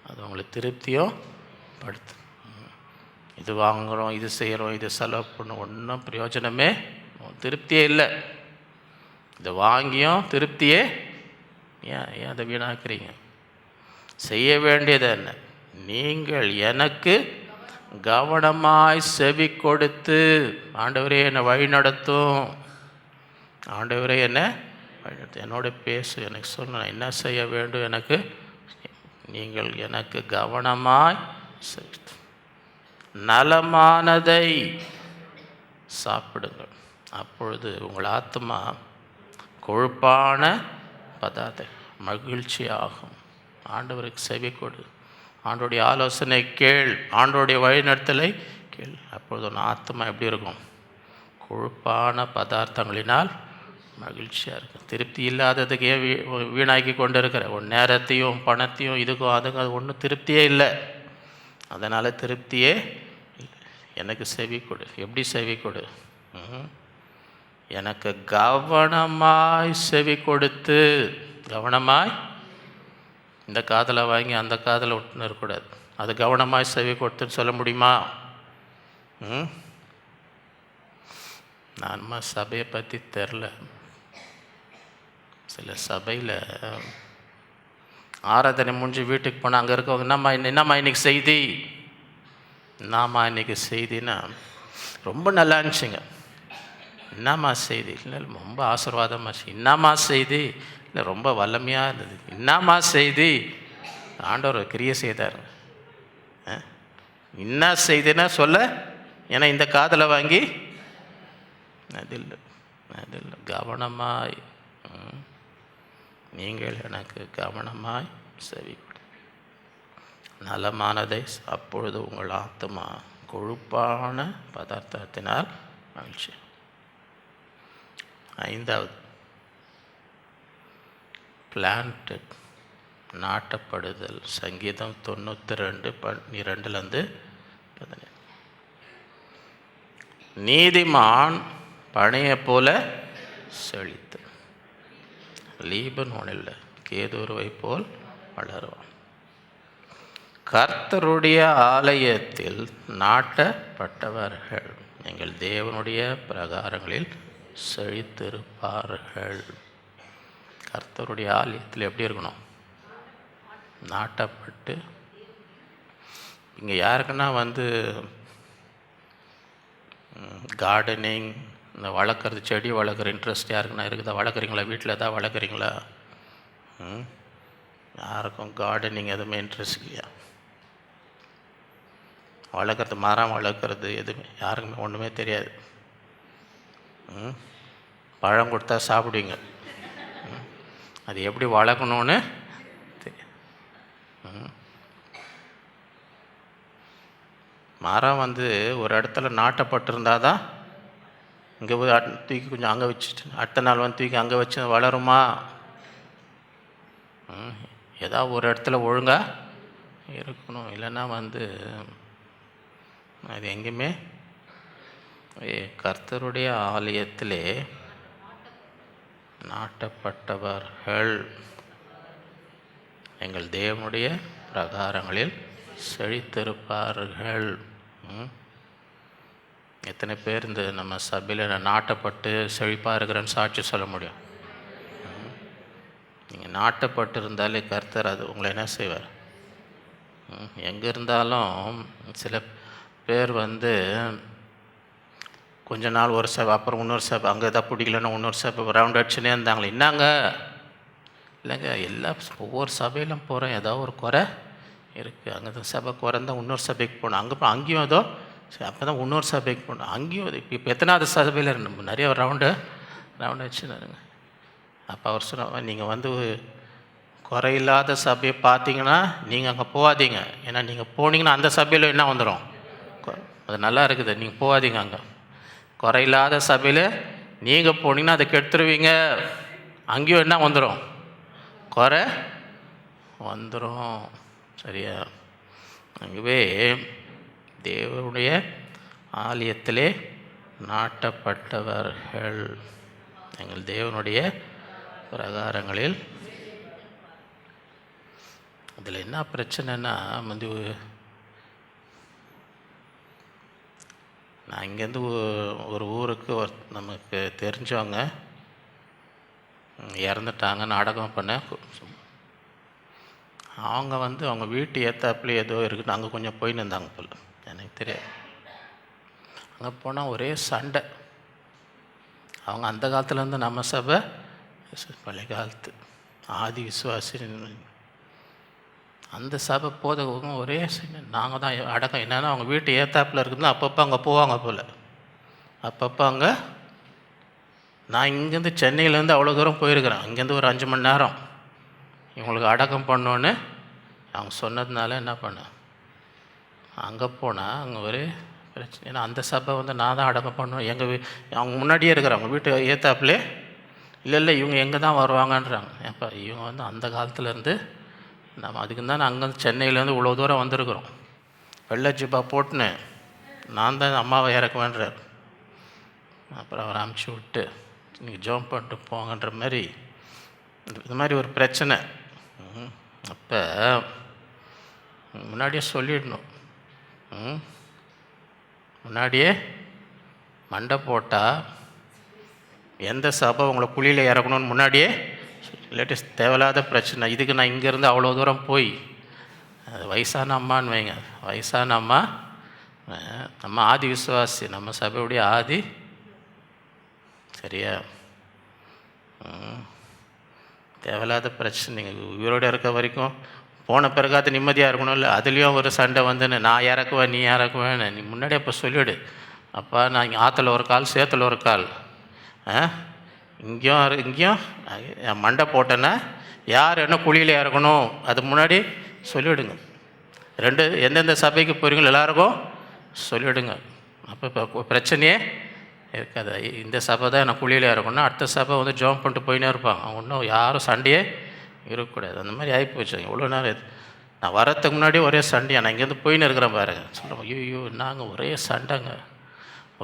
அது உங்களுக்கு திருப்தியும் படுத்து. இது வாங்குகிறோம், இது செய்கிறோம், இது செலவு பண்ணோம், ஒன்றும் பிரயோஜனமே, திருப்தியே இல்லை. இதை வாங்கியும் திருப்தியே. ஏன் அதை வீணாக்குறீங்க? செய்ய வேண்டியது என்ன? நீங்கள் எனக்கு கவனமாய் செவி கொடுத்து, ஆண்டவரே என்னை வழி நடத்தும், ஆண்டவரே என்ன வழி நடத்தும், என்னோட பேசு, எனக்கு சொல்ல நான் என்ன செய்ய வேண்டும், எனக்கு நீங்கள் எனக்கு கவனமாய் நலமானதை சாப்பிடுங்கள். அப்பொழுது உங்கள் ஆத்மா கொழுப்பான பதார்த்தம் மகிழ்ச்சி ஆகும். ஆண்டவருக்கு செவி கொடு, ஆண்டோடைய ஆலோசனை கேள், ஆண்டோடைய வழிநடத்தலை கேள். அப்பொழுது உன் ஆத்மா எப்படி இருக்கும்? கொழுப்பான பதார்த்தங்களினால் மகிழ்ச்சியாக இருக்கும். திருப்தி இல்லாததுக்கு ஏன் வீணாக்கி கொண்டு இருக்கிற? உன் நேரத்தையும் பணத்தையும் இதுக்கும் அதுக்கும், அது ஒன்றும் திருப்தியே இல்லை. அதனால் திருப்தியே இல்லை. எனக்கு செவி கொடு. எப்படி செவி கொடு? எனக்கு கவனமாய் செவி கொடுத்து. கவனமாய், இந்த காதில் வாங்கி அந்த காதில் விட்டுன்னு இருக்கக்கூடாது. அது கவனமாய் செவி கொடுத்துன்னு சொல்ல முடியுமா? நான்மா சபையை பற்றி தெரில. சில சபையில் ஆராதனை முடிஞ்சு வீட்டுக்கு போனால் அங்கே இருக்கவங்க என்னம்மா இன்றைக்கி செய்தி, என்னம்மா இன்றைக்கி செய்தின்னா ரொம்ப நல்லா இருந்துச்சுங்க. என்னம்மா செய்தி? இல்லை ரொம்ப ஆசீர்வாதமாக. என்னம்மா செய்தி? இல்லை ரொம்ப வல்லமையாக இருந்தது. என்னம்மா செய்தி? ஆண்டவர் கிரியை செய்தார். என்ன செய்தின்னா சொல்ல, ஏன்னா இந்த காதில் வாங்கி அதில்லை. கவனமாய் நீங்கள் எனக்கு கவனமாய் செவி கொடு நலமானதை. அப்பொழுது உங்கள் ஆத்மா கொழுப்பான பதார்த்தத்தினால் மகிழ்ச்சி. 5வது பிளான்டட், நாட்டப்படுதல். சங்கீதம் 92:12 நீதிமான் பனையை போல செழித்து. லீபனோனில் கேதுருவை போல் வளருவான். கர்த்தருடைய ஆலயத்தில் நாட்டப்பட்டவர்கள் எங்கள் தேவனுடைய பிரகாரங்களில் செழித்திருப்பார்கள். கர்த்தருடைய ஆலயத்தில் எப்படி இருக்கணும்? நாட்டப்பட்டு. இங்கே யாருக்குன்னா கார்டனிங், இந்த வளர்க்குறது, செடி வளர்க்குற இன்ட்ரெஸ்ட் யாருக்குன்னா இருக்குதா? வளர்க்குறீங்களா? வீட்டில் எதாவது வளர்க்குறீங்களா? யாருக்கும் கார்டனிங் எதுவுமே இன்ட்ரெஸ்ட் இல்லையா? வளர்க்குறது, மரம் வளர்க்குறது எதுவுமே யாருக்குமே ஒன்றுமே தெரியாது. பழம் கொடுத்தா சாப்பிடுவீங்க, அது எப்படி வளர்க்கணுன்னு தெரியும். மரம் ஒரு இடத்துல நாட்டப்பட்டிருந்தால் தான் இங்கே போய் தூக்கி கொஞ்சம் அங்கே வச்சுட்டு அடுத்த நாள் தூக்கி அங்கே வச்சு வளருமா? ஏதாவது ஒரு இடத்துல ஒழுங்காக இருக்கணும். இல்லைன்னா அது எங்கேயுமே. கர்த்தருடைய ஆலயத்திலே நாட்டப்பட்டவர்கள் எங்கள் தேவனுடைய பிரகாரங்களில் செழித்திருப்பார்கள். எத்தனை பேர் இந்த நம்ம சபையில் நாட்டப்பட்டு செழிப்பாக இருக்கிறேன்னு சாட்சி சொல்ல முடியும்? நீங்கள் நாட்டப்பட்டு இருந்தாலே கர்த்தர் அது உங்களை என்ன செய்வார்? எங்கே இருந்தாலும் சில பேர் கொஞ்ச நாள் ஒரு சபை, அப்புறம் இன்னொரு சபை, அங்கே எதாவது பிடிக்கலன்னா இன்னொரு சபை ரவுண்ட் அடிச்சுனே இருந்தாங்களே. என்னங்க? இல்லைங்க, ஒவ்வொரு சபையிலும் போகிறேன், ஏதாவது ஒரு குறை இருக்குது. அங்கே சபை குறைந்தால் இன்னொரு சபைக்கு போகணும், அங்கேயும் ஏதோ அப்போ தான் இன்னொரு சபைக்கு போகணும், அங்கேயும் இப்போ எத்தனாவது சபையில் நம்ம நிறைய ரவுண்டு அடிச்சுனாருங்க. அப்போ அவர் சொன்ன, நீங்கள் குறையில்லாத சபையை பார்த்தீங்கன்னா நீங்கள் அங்கே போகாதீங்க. ஏன்னா நீங்கள் போனீங்கன்னா அந்த சபையில் என்ன வந்துடும்? அது நல்லா இருக்குது, நீங்கள் போகாதீங்க. அங்கே குறையில்லாத சபையில் நீங்கள் போனீங்கன்னா அதை கெடுத்துருவீங்க. அங்கேயும் என்ன வந்துடும்? குறை வந்துடும். சரியா? அங்கேவே தேவனுடைய ஆலயத்திலே நாட்டப்பட்டவர்கள் எங்கள் தேவனுடைய பிரகாரங்களில். அதில் என்ன பிரச்சனைன்னா நான் இங்கேருந்து ஒரு ஊருக்கு நமக்கு தெரிஞ்சவங்க இறந்துட்டாங்க, நாடகம் பண்ண. அவங்க அவங்க வீட்டு ஏத்தாப்புல ஏதோ இருக்குன்னு அங்கே கொஞ்சம் போயின்னு இருந்தாங்க போல், எனக்கு தெரியாது. அங்கே போனால் ஒரே சண்டை. அவங்க அந்த காலத்துலேருந்து நம்ம சபை பழைய காலத்து ஆதி விசுவாசி, அந்த சபை போதவங்க ஒரே நாங்கள் தான் அடக்கம். என்னென்னா அவங்க வீட்டு ஏத்தாப்பில் இருக்குதுன்னா அப்பப்போ அங்கே போவாங்க போல். அப்பப்போ அங்கே நான் இங்கேருந்து சென்னையிலேருந்து அவ்வளோ தூரம் போயிருக்கிறேன். இங்கேருந்து ஒரு 5 மணி நேரம் இவங்களுக்கு அடக்கம் பண்ணோன்னு அவங்க சொன்னதுனால என்ன பண்ணேன், அங்கே போனால் அங்கே ஒரே பிரச்சனை. ஏன்னா அந்த சபை நான் தான் அடக்கம் பண்ணணும். அவங்க முன்னாடியே இருக்கிறாங்க வீட்டு ஏத்தாப்புலே. இல்லை இவங்க எங்கே தான் வருவாங்கன்றாங்க. ஏப்பா இவங்க அந்த காலத்துலேருந்து நம்ம அதுக்கு தான் அங்கேருந்து சென்னையிலேருந்து இவ்வளோ தூரம் வந்திருக்கிறோம். வெள்ளை ஜிப்பா போட்டுன்னு நான் தான் அம்மாவை இறக்குவேன்றார். அப்புறம் அவரை அமுச்சு விட்டு நீங்கள் ஜோம் பண்ணிட்டு போங்கன்ற மாதிரி இது மாதிரி ஒரு பிரச்சனை. அப்போ முன்னாடியே சொல்லிடணும். முன்னாடியே மண்டை போட்டால் எந்த சபை உங்களை குழியில் இறக்கணும்னு முன்னாடியே லேட்டஸ்ட் தேவையில்லாத பிரச்சனை. இதுக்கு நான் இங்கேருந்து அவ்வளோ தூரம் போய் அது வயசான அம்மான்னு வைங்க, வயசான அம்மா நம்ம ஆதி விசுவாசி, நம்ம சபையுடைய ஆதி. சரியா? தேவையில்லாத பிரச்சனை. நீங்கள் உயிரோடு இருக்க வரைக்கும் போன பிறகாது நிம்மதியாக இருக்கணும். இல்லை அதுலேயும் ஒரு சண்டை நான் இறக்குவேன் நீ இறக்குவேன். நீ முன்னாடியே அப்போ சொல்லிவிடு, அப்பா நான் இங்கே ஆற்றுல ஒரு கால் சேத்துல ஒரு கால், இங்கேயும் என் மண்டை போட்டேன்னா யார் என்ன குழியில் இறக்கணும் அது முன்னாடி சொல்லிவிடுங்க. எந்தெந்த சபைக்கு போகிறீங்களோ எல்லாருக்கும் சொல்லிவிடுங்க. அப்போ இப்போ பிரச்சனையே இருக்காது. இந்த சபை தான் நான் குழியில் இறக்கணும், அடுத்த சபை ஜோம் பண்ணிட்டு போயினே இருப்பாங்க. அவங்க ஒன்றும் யாரும் சண்டையே இருக்கக்கூடாது. அந்த மாதிரி ஆகிப்போச்சு. எவ்வளோ நேரம் நான் வரத்துக்கு முன்னாடி ஒரே சண்டையா, நான் இங்கேருந்து போயின்னு இருக்கிறேன் பாருங்க. சொல்லுவோம் ஐயோ நாங்கள் ஒரே சண்டைங்க,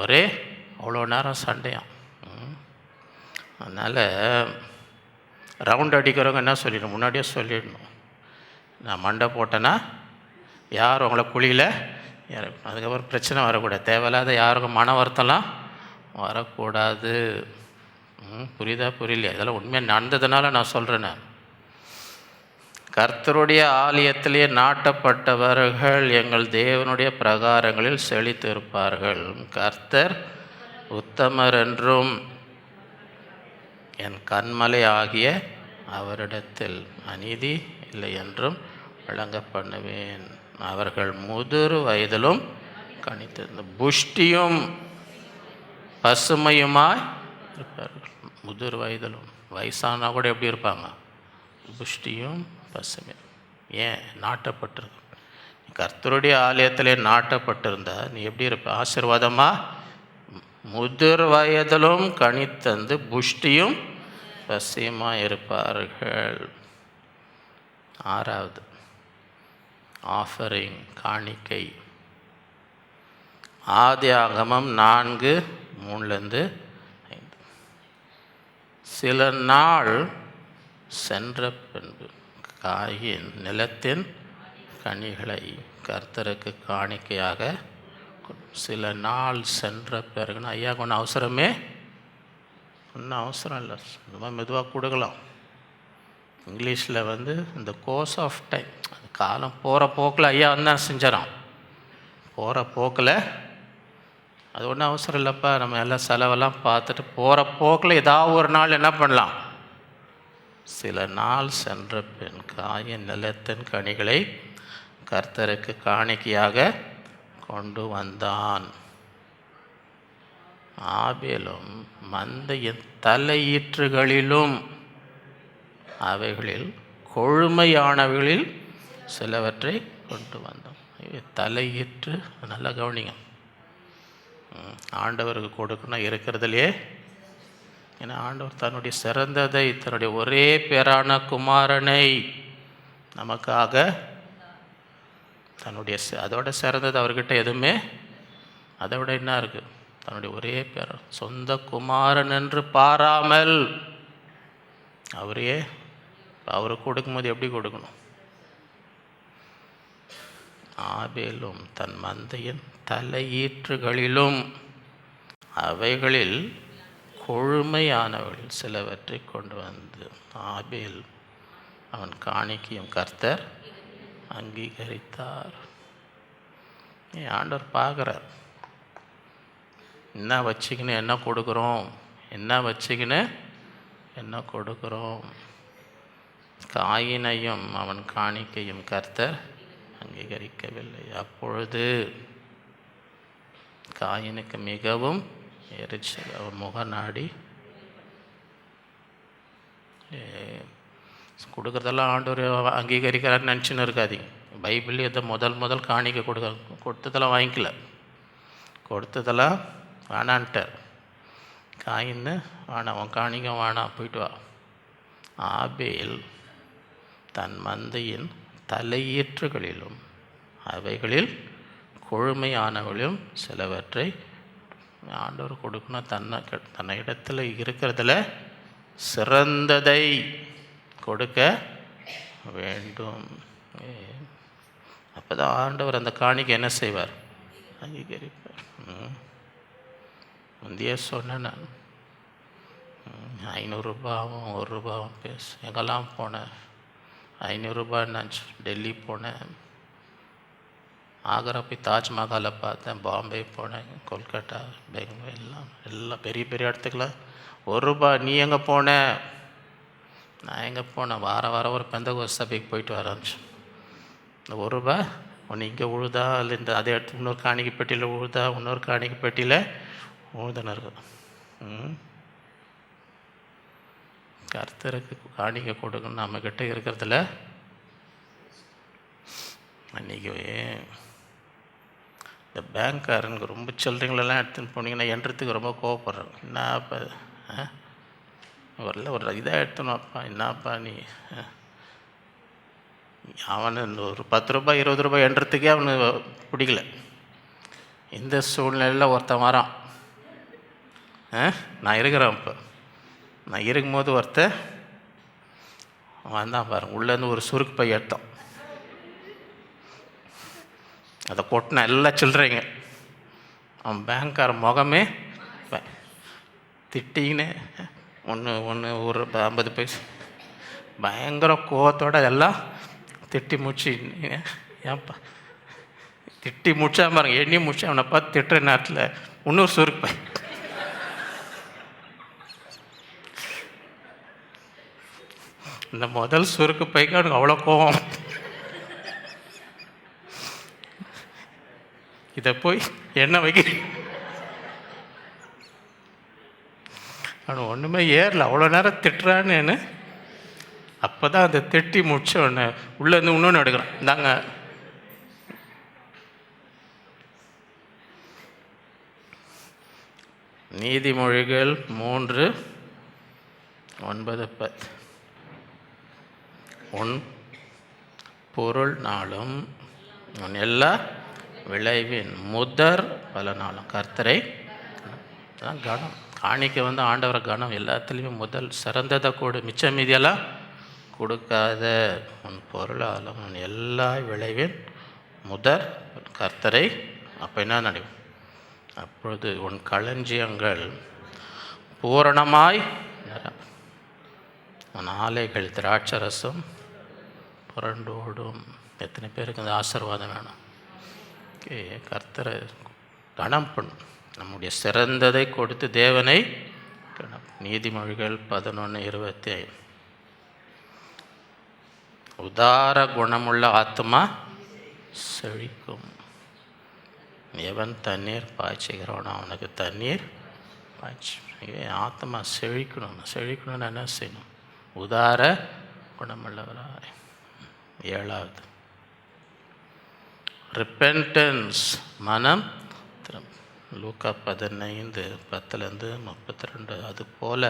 ஒரே அவ்வளோ நேரம் சண்டையாம். அதனால் ரவுண்ட் அடிக்கிறவங்க என்ன சொல்லிடணும், முன்னாடியே சொல்லிடணும், நான் மண்டை போட்டேன்னா யார் உங்களை குழியில் அதுக்கப்புறம் பிரச்சனை வரக்கூடாது, தேவையில்லாத யாருக்கும் மன வருத்தம்லாம் வரக்கூடாது. புரியுதா புரியலையா? இதெல்லாம் உண்மையாக நடந்ததுனால நான் சொல்கிறேன். நான் கர்த்தருடைய ஆலயத்திலே நாட்டப்பட்டவர்கள் எங்கள் தேவனுடைய பிரகாரங்களில் செழித்து இருப்பார்கள். கர்த்தர் உத்தமர் என்றும் என் கண்மலை ஆகிய அவரிடத்தில் அநீதி இல்லை என்றும் விளங்க பண்ணுவேன். அவர்கள் முதிர் வயதிலும் கனித்திருந்த புஷ்டியும் பசுமையுமாய் இருப்பார்கள். முதிர் வயதிலும், வயசானா கூட எப்படி இருப்பாங்க? புஷ்டியும் பசுமை. ஏன் நாட்டப்பட்டிருக்கு? கர்த்தருடைய ஆலயத்திலே நாட்டப்பட்டிருந்தா நீ எப்படி இருப்ப? ஆசீர்வாதமாக முதிர் வயதிலும் கனித்தந்து புஷ்டியும் பசுமையுமாய் இருப்பார்கள். 6வது ஆஃபரிங், காணிக்கை. ஆதியாகமம் 4:3-5. சில நாள் சென்ற பின்பு காயின் நிலத்தின் கனிகளை கர்த்தருக்கு காணிக்கையாக. சில நாள் சென்ற பிறகுன்னா ஐயா ஒன்றும் அவசரமே ஒன்றும் அவசரம் இல்லை, ரொம்ப மெதுவாக கொடுக்கலாம். இங்கிலீஷில் இந்த கோர்ஸ் ஆஃப் டைம், காலம் போகிற போக்கில் ஐயா தான் செஞ்சிடறான். போகிற போக்கில் அது ஒன்றும் அவசரம் இல்லைப்பா, நம்ம எல்லாம் செலவெல்லாம் பார்த்துட்டு போகிற போக்கில் ஏதாவது ஒரு நாள் என்ன பண்ணலாம். சில நாள் சென்ற பின் காயின் நிலத்தின் கனிகளை கர்த்தருக்கு காணிக்கையாக கொண்டு வந்தான். ஆபேலும் மந்தையின் தலையீற்றுகளிலும் அவைகளில் கொழுமையானவைகளில் சிலவற்றை கொண்டு வந்தோம். தலையீற்று நல்லா கவனிங்க. ஆண்டவருக்கு கொடுக்கணும் இருக்கிறதுலையே. ஏன்னா ஆண்டவர் தன்னுடைய சிறந்ததை, தன்னுடைய ஒரே பேரான குமாரனை நமக்காக தன்னுடைய அதோட சிறந்தது அவர்கிட்ட எதுவுமே, அதை விட என்ன இருக்குது? தன்னுடைய ஒரே பேர் சொந்த குமாரன் என்று பாராமல் அவருக்கு கொடுக்கும்போது எப்படி கொடுக்கணும்? ஆபேலும் தன் மந்தையின் தலையீற்றுகளிலும் அவைகளில் கொழுமையானவர்கள் சிலவற்றை கொண்டு வந்து ஆபேல் அவன் காணிக்கையும் கர்த்தர் அங்கீகரித்தார். ஆண்டவர் பார்க்குறார், என்ன வச்சுக்கின்னு என்ன கொடுக்குறோம், என்ன வச்சுக்கின்னு என்ன கொடுக்குறோம். காயினையும் அவன் காணிக்கையும் கர்த்தர் அங்கீகரிக்கவில்லை. அப்பொழுது காயினுக்கு மிகவும் எரிச்சல், அவன் முகநாடி கொடுக்குறதெல்லாம் ஆண்டவர் அங்கீகரிக்கிறான்னு நினச்சின்னு இருக்காதீங்க. பைபிள் எதை முதல் காணிக்கை கொடுத்ததெல்லாம் வாங்கிக்கல, கொடுத்ததெல்லாம் வேணான்ட்டார். காயின்னு வேணாம், அவன் காணிக்க வேணாம், போயிட்டு வா. ஆபேல் தன் மந்தையின் தலையீற்றுகளிலும் அவைகளில் கொழுமையானவர்களும் சிலவற்றை ஆண்டவர் கொடுக்கணும். தன்னை இடத்துல இருக்கிறதுல சிறந்ததை கொடுக்க வேண்டும். அப்போ தான் ஆண்டவர் அந்த காணிக்கை என்ன செய்வார்? அங்கீகரிப்பார். முந்தைய சொன்னேன் நான், 500 ரூபாவும் 1 ரூபாவும் எங்கெல்லாம் போனேன். 500 ரூபான்னு டெல்லி போனேன், ஆக்ரா போய் தாஜ்மஹாலை பார்த்தேன், பாம்பே போனேன், கொல்கட்டா, பெங்களூர், எல்லாம் பெரிய பெரிய இடத்துக்குலாம் 1 ரூபா. நீ எங்கே போன? நான் எங்கே போனேன்? வாரம் ஒரு பெந்தகோஸ்து சபைக்கு போயிட்டு வரேன். இந்த 1 ரூபா ஒன்று இங்கே உழுதா, இல்லை இந்த அதே இடத்துக்கு இன்னொரு காணிக்கை பெட்டியில் உழுதா, இன்னொரு காணிக்கை பெட்டியில் உழுதுன்னு இருக்குது. கர்த்தருக்கு காணிக்கை கொடுக்கணும் நம்மக்கிட்ட இருக்கிறதுல. அன்றைக்கி இந்த பேங்க்காரனுக்கு ரொம்ப சில்லறைங்களெல்லாம் எடுத்துன்னு போனீங்கன்னா எண்றதுக்கு ரொம்ப கோவப்படுறாங்க. என்னப்பா வரல, ஒரு இதாக எடுத்துனோப்பா, என்னப்பா நீ அவனு ஒரு 10 ரூபாய் 20 ரூபாய் எண்றதுக்கே அவனுக்கு பிடிக்கல. இந்த சூழ்நிலையில் ஒருத்தன் வரான், நான் இருக்கிறேன். இப்போ நான் இருக்கும்போது ஒருத்தன் வந்தான் பாருங்க, உள்ளேருந்து ஒரு சுருக்கு பை எடுத்தான். அதை கொட்டின எல்லாம் சில்லறைங்க. அவன் பேங்க்கார முகமே திட்டின்னு ஒன்று ஒரு 50 பைசா பயங்கர கோவத்தோடு எல்லாம் திட்டி முடிச்சு, ஏன்ப்பா திட்டி முடிச்சா பாருங்க, எண்ணி முடிச்சு அவனை பார்த்து திட்டுற நேரத்தில் இன்னொரு சுருக்கு பை. இந்த முதல் சுருக்கு பைக்கு அவனுக்கு அவ்வளோ கோவம். இதை போய் என்ன வைக்க அவனு ஒன்றுமே ஏறல, அவ்வளோ நேரம் திட்டுறான்னு. அப்போ தான் அந்த திட்டி முடிச்ச உடனே உள்ளேருந்து இன்னொன்று எடுக்கிறான். இந்தாங்க, நீதிமொழிகள் 3:9-10. உன் பொருள் நாளும் உன் எல்லா விளைவின் முதற் பலனாலும் கர்த்தரை கனம். காணிக்க ஆண்டவரை கனம், எல்லாத்துலேயுமே முதல் சிறந்ததை கொடு, மிச்சம் மீதியெல்லாம் கொடுக்காத. உன் பொருளாலும் உன் எல்லா விளைவின் முதற் கர்த்தரை. அப்போ என்ன நடக்கும்? அப்பொழுது உன் களஞ்சியங்கள் பூரணமாய் உன் ஆலைகள் திராட்சரசம் புரண்டோடும். எத்தனை பேருக்கு அந்த ஆசீர்வாதம் வேணும்? கர்த்தரை கனம் பண்ணும், நம்முடைய சிறந்ததை கொடுத்து தேவனை கனம். நீதிமொழிகள் 11:25. உதார குணமுள்ள ஆத்மா செழிக்கும். எவன் தண்ணீர் பாய்ச்சுகிறவனோ அவனுக்கு தண்ணீர் பாய்ச்சி. ஆத்மா செழிக்கணும்னு என்ன செய்யணும்? உதார குணமுள்ளவராய். 7வது ரிப்பென்டன்ஸ், மனம் திரும்ப. லூக்கா 15:10-32. அதுபோல்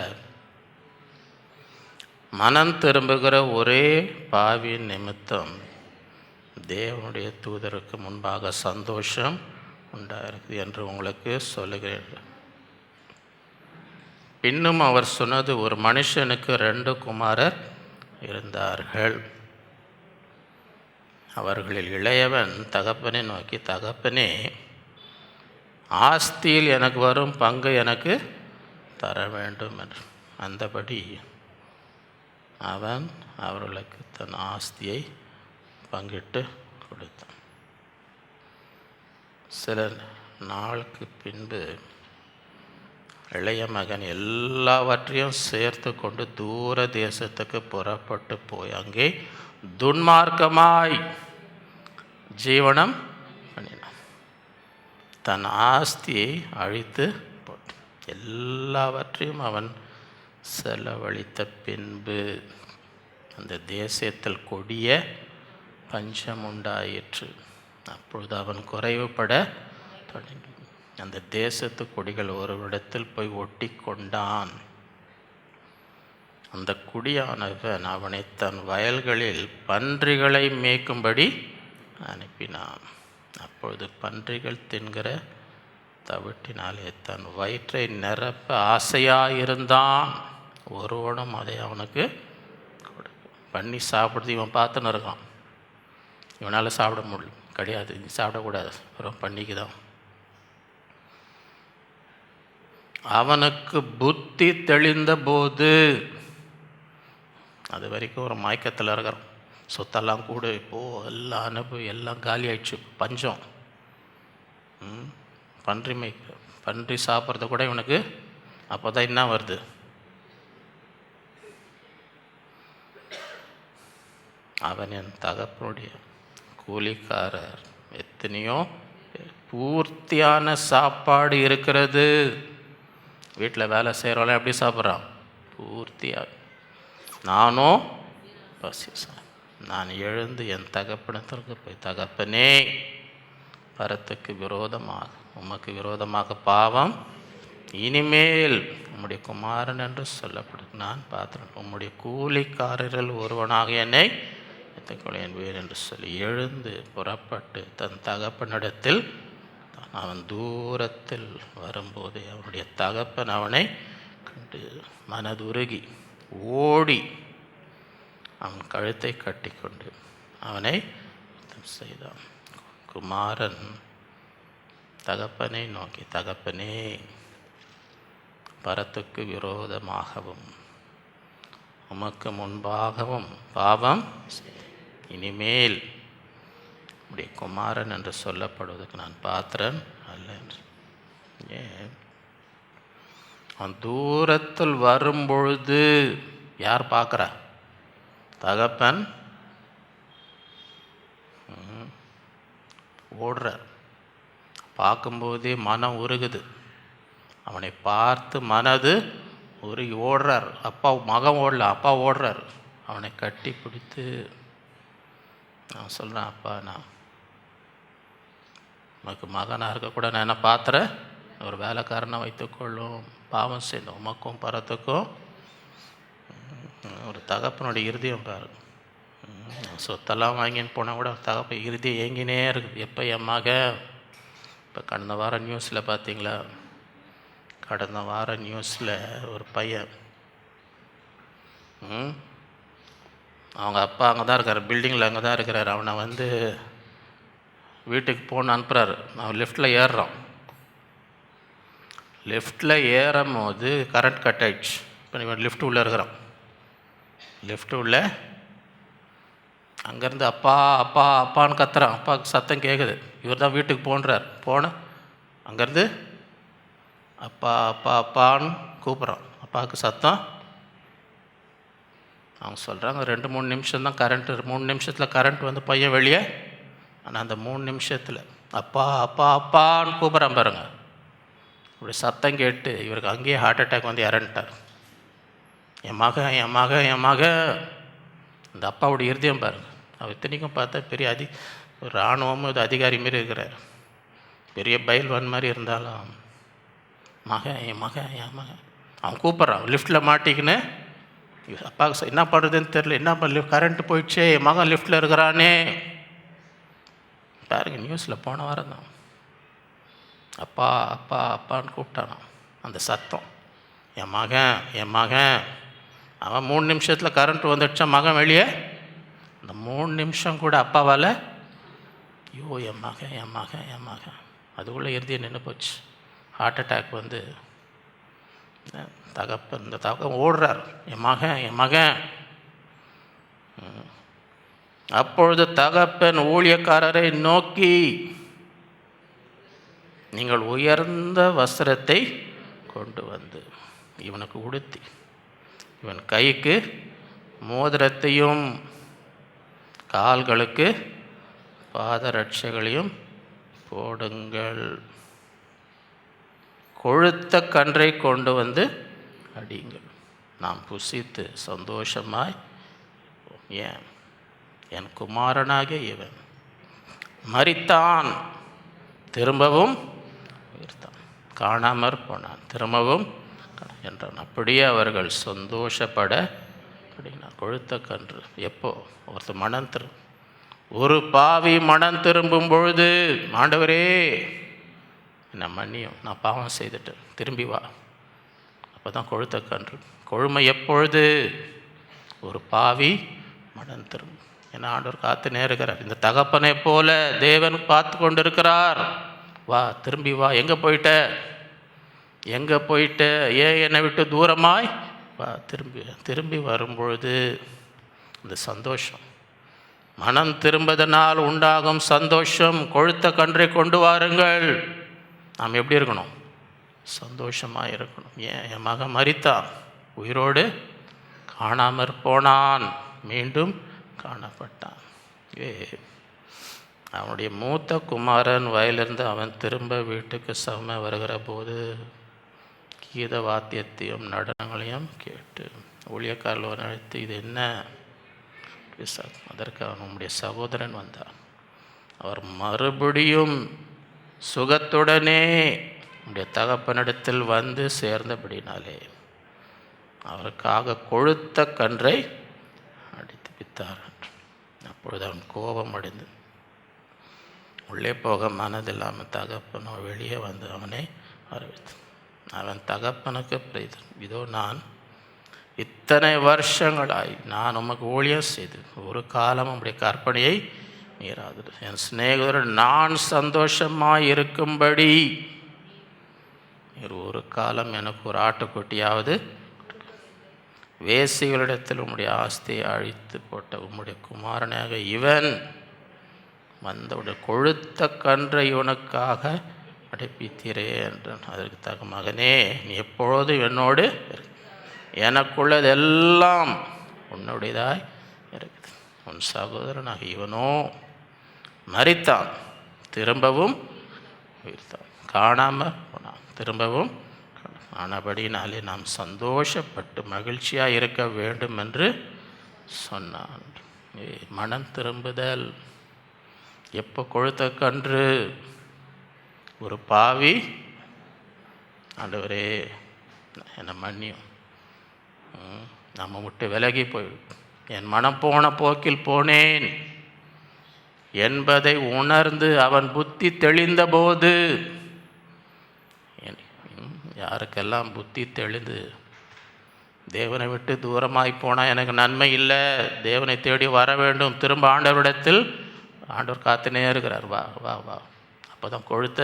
மனம் திரும்புகிற ஒரே பாவியின் நிமித்தம் தேவனுடைய தூதருக்கு முன்பாக சந்தோஷம் உண்டாகிறது என்று உங்களுக்கு சொல்லுகிறேன். பின்னும் அவர் சொன்னது, ஒரு மனுஷனுக்கு 2 குமாரர் இருந்தார்கள். அவர்களில் இளையவன் தகப்பனை நோக்கி, தகப்பனே, ஆஸ்தியில் எனக்கு வரும் பங்கு எனக்கு தர வேண்டும் என்று. அந்தபடி அவன் அவர்களுக்கு தன் ஆஸ்தியை பங்கிட்டு கொடுத்தான். சில நாளுக்கு பின்பு இளைய மகன் எல்லாவற்றையும் சேர்த்து கொண்டு தூர தேசத்துக்கு புறப்பட்டு போய் அங்கே துன்மார்க்கமாய் ஜீவனம் பண்ணினான். தன் ஆஸ்தியை அழித்து போட்டு எல்லாவற்றையும் அவன் செலவழித்த பின்பு அந்த தேசத்தில் கொடிய பஞ்சம் உண்டாயிற்று. அப்பொழுது அவன் குறைவுபட தொடங்கி அந்த தேசத்து கொடிகள் ஒருவிடத்தில் போய் ஒட்டி கொண்டான். அந்த குடியானவன் அவனை தன் வயல்களில் பன்றிகளை மேய்க்கும்படி அனுப்பினான். அப்பொழுது பன்றிகள் தின்கிற தவிட்டினாலே தன் வயிற்றை நிரப்ப ஆசையாயிருந்தான். ஒருவனும் அதை அவனுக்கு பண்ணி சாப்பிடுறது இவன் பார்த்துன்னு இருக்கான். இவனால் சாப்பிட முடியல, கிடையாது, நீ சாப்பிடக்கூடாது, அப்புறம் பண்ணிக்குதான். அவனுக்கு புத்தி தெளிந்த போது, அது வரைக்கும் ஒரு மயக்கத்தில் இருக்கிறான். சொத்தெல்லாம் கூட இப்போது எல்லாம் அனுபவி, எல்லாம் காலி ஆயிடுச்சு, பஞ்சம். பன்றி சாப்பிட்றது கூட இவனுக்கு அப்போ தான் என்ன வருது? அவன் என் தகப்பனுடைய கூலிக்காரர், எத்தனையோ பூர்த்தியான சாப்பாடு இருக்கிறது. வீட்டில் வேலை செய்கிறவங்களாம் எப்படி சாப்பிட்றான்? பூர்த்தியாக. நானும் பசி. நான் எழுந்து என் தகப்பனத்திற்கு போய், தகப்பனே, பரத்துக்கு விரோதமாக, உமக்கு விரோதமாக பாவம் இனிமேல் உம்முடைய குமாரன் என்று சொல்லப்படும் நான் பார்த்துறேன். உம்முடைய கூலிக்காரர்கள் ஒருவனாக என்னை எத்துக்கொள்ளேன் என்று சொல்லி எழுந்து புறப்பட்டு தன் தகப்பனிடத்தில் அவன் தூரத்தில் வரும்போது அவனுடைய தகப்பன் அவனை கண்டு மனதுருகி ஓடி அவன் கழுத்தை கட்டிக்கொண்டு அவனை யுத்தம் செய்தான். குமாரன் தகப்பனை நோக்கி, தகப்பனே, பரத்துக்கு விரோதமாகவும் உமக்கு முன்பாகவும் பாவம் இனிமேல் உடைய குமாரன் என்று சொல்லப்படுவதற்கு நான் பாத்திரன் அல்ல என்று. ஏன்? அவன் தூரத்தில் வரும்பொழுது யார் பார்க்குறா? தகப்பன் ஓடுறார். பார்க்கும்போதே மனம் உருகுது. அவனை பார்த்து மனது உருகி ஓடுறார். அப்பா, மகன் ஓடல, அப்பா ஓடுறார். அவனை கட்டி பிடித்து நான் சொல்கிறேன், அப்பா, நான் உனக்கு மகனாக இருக்கக்கூட நான் என்ன பாத்திரேன், ஒரு வேலைக்காரனை வைத்துக்கொள்ளும். பாவம் செய்த உமக்கும் பரத்துக்கும். ஒரு தகப்பனுடைய இருதயம் பாருங்க. சொத்தெல்லாம் வாங்கின்னு போனால் கூட தகப்ப இருதயம் ஏங்கினே இருக்குது. எப்போ என் மகன், இப்போ கடந்த வாரம் நியூஸில் பார்த்தீங்களா? கடந்த வாரம் நியூஸில் ஒரு பையன், அவங்க அப்பா அங்கே தான் இருக்கார், பில்டிங்கில் அங்கே தான் இருக்கிறார். அவனை வந்து வீட்டுக்கு போன்னு அனுப்புகிறாரு. அவன் லிஃப்ட்டில் ஏறுறான். லிஃப்ட்டில் ஏறும் போது கரண்ட் கட் ஆயிடுச்சு. இப்போ இவன் லிஃப்ட் உள்ளே இருக்கிறான். லிஃப்ட் உள்ள அங்கேருந்து அப்பா அப்பா அப்பான்னு கத்துறான். அப்பாவுக்கு சத்தம் கேட்குது. இவர் தான் வீட்டுக்கு போன்றார். போன அங்கேருந்து அப்பா அப்பா அப்பான்னு கூப்பிட்றான். அப்பாவுக்கு சத்தம். அவங்க சொல்கிறாங்க 2-3 நிமிஷம் தான் கரண்ட்டு. 3 நிமிஷத்தில் கரண்ட் வந்து பையன் வெளியே. ஆனால் அந்த 3 நிமிஷத்தில் அப்பா அப்பா அப்பான்னு கூப்பிட்றான் பாருங்க. இப்படி சத்தம் கேட்டு இவருக்கு அங்கேயே ஹார்ட் அட்டாக் வந்து இறந்துட்டார். என் மகன் என் மகன் என் மகன். இந்த அப்பாவுடைய இருதயம் பாருங்க. அவர் இத்தனைக்கும் பார்த்தா பெரிய ஒரு இராணுவமும் இது அதிகாரி மாரி இருக்கிறார். பெரிய பயில்வான் மாதிரி இருந்தாலும் மகன் என் மகன் என் மகன். அவன் கூப்பிட்றான். லிஃப்ட்டில் மாட்டிக்கின்னு அப்பாவுக்கு என்ன பண்ணுறதுன்னு தெரில. என்ன பண்ண, கரண்ட்டு போயிடுச்சே, என் மகன் லிஃப்ட்டில் இருக்கிறானே பாருங்க. நியூஸில் போன வாரம் தான் அப்பா அப்பா அப்பான்னு கூப்பிட்டானா. அந்த சத்தம் என் மகன் என் மகன். அவன் 3 நிமிஷத்தில் கரண்ட் வந்துடுச்சா மகன் வெளியே. அந்த 3 நிமிஷம் கூட அப்பாவால் ஐயோ என் மகன் என் மகன் என் மகன். அதுக்குள்ளே இறுதியாக நின்று போச்சு. ஹார்ட் அட்டாக் வந்து தகப்பன் இந்த தகப்பன் ஓடுறார். என் மகன் என் மகன். அப்பொழுது தகப்பன் ஊழியக்காரரை நோக்கி, நீங்கள் உயர்ந்த வஸ்திரத்தை கொண்டு வந்து இவனுக்கு உடுத்தி இவன் கைக்கு மோதிரத்தையும் கால்களுக்கு பாதரட்சைகளையும் போடுங்கள். கொழுத்த கன்றை கொண்டு வந்து அடியுங்கள். நாம் புசித்து சந்தோஷமாய். ஏன்? என் குமாரனாகிய இவன் மரித்தான், திரும்பவும் உயிர்த்தான், காணாமற் போனான், திரும்பவும் என்றான். அப்படியே அவர்கள் சந்தோஷப்பட அப்படின்னார். கொழுத்த கன்று எப்போ ஒருத்தர் மனம் திரும்ப, ஒரு பாவி மனம் திரும்பும் பொழுது, ஆண்டவரே என்னை மன்னியும், நான் பாவம் செய்துட்டேன், திரும்பி வா. அப்போ தான் கொழுத்த கன்று. கொழுமை எப்பொழுது? ஒரு பாவி மனம் திரும்பும். ஏன்னா ஆண்டவர் காத்துனே இருக்கிறார். இந்த தகப்பனை போல தேவன் பார்த்து கொண்டு இருக்கிறார். வா, திரும்பி வா. எங்கே போயிட்ட, எங்கே போயிட்ட, ஏன் என்னை விட்டு தூரமாய் வா. திரும்பி வரும்பொழுது இந்த சந்தோஷம், மனம் திரும்பதனால் உண்டாகும் சந்தோஷம். கொழுத்த கன்றை கொண்டு வாருங்கள். நாம் எப்படி இருக்கணும்? சந்தோஷமாக இருக்கணும். ஏன்? என் மகன் மரித்தான், உயிரோடு காணாமற் போனான், மீண்டும் காணப்பட்டான். அவனுடைய மூத்த குமாரன் வயலிருந்து அவன் திரும்ப வீட்டுக்கு சம வருகிற போது கீத வாத்தியத்தையும் நடனங்களையும் கேட்டு ஊழியக்காரர்கள் அழைத்து, இது என்ன? அதற்கு அவனுடைய சகோதரன் வந்தார். அவர் மறுபடியும் சுகத்துடனே உடைய தகப்பனிடத்தில் வந்து சேர்ந்தபடினாலே அவருக்காக கொழுத்த கன்றை அடித்து வித்தார். அப்பொழுது அவன் கோபம் அடைந்து உள்ளே போக மனதில்லாமல் தகப்பனோ வெளியே வந்து அவனை வரவைத்தான். அவன் தகப்பனுக்கு பிரீதன், இதோ நான் இத்தனை வருஷங்களாய் நான் உமக்கு ஊழியம் செய்து ஒரு காலம் உம்முடைய கற்பனையை மீறாது. என் சிநேகிதர் நான் சந்தோஷமாய் இருக்கும்படி ஒரு காலம் எனக்கு ஒரு ஆட்டுக்குட்டியாவது, வேசிகளிடத்தில் உம்முடைய ஆஸ்தியை அழித்து போட்ட உம்முடைய குமாரனாக இவன் வந்தவுடைய கொழுத்த கன்றை இவனுக்காக அடைப்பித்தீரே என்றான். அதற்கு தக மகனே, நீ எப்பொழுதும் என்னோடு எனக்குள்ளதெல்லாம் உன்னுடையதாய் இருக்குது. உன் சகோதரனாக இவனோ மரித்தான், திரும்பவும் உயிர்த்தான், காணாமல் போனான், திரும்பவும் ஆனபடினாலே நாம் சந்தோஷப்பட்டு மகிழ்ச்சியாக இருக்க வேண்டும் என்று சொன்னான். மனம் திரும்புதல் எப்போ? கொழுத்த கன்று ஒரு பாவி, ஆண்டவரே என்னை மன்னியும், நம்ம விட்டு விலகி போய்விடும், என் மனம் போன போக்கில் போனேன் என்பதை உணர்ந்து அவன் புத்தி தெளிந்தபோது, யாருக்கெல்லாம் புத்தி தெளிந்து தேவனை விட்டு தூரமாய் போனால் எனக்கு நன்மை இல்லை, தேவனை தேடி வர வேண்டும், திரும்ப ஆண்டவரிடத்தில் ஆண்டவர் காத்துனே இருக்கிறார், வா வா வா, அப்போ தான் கொழுத்த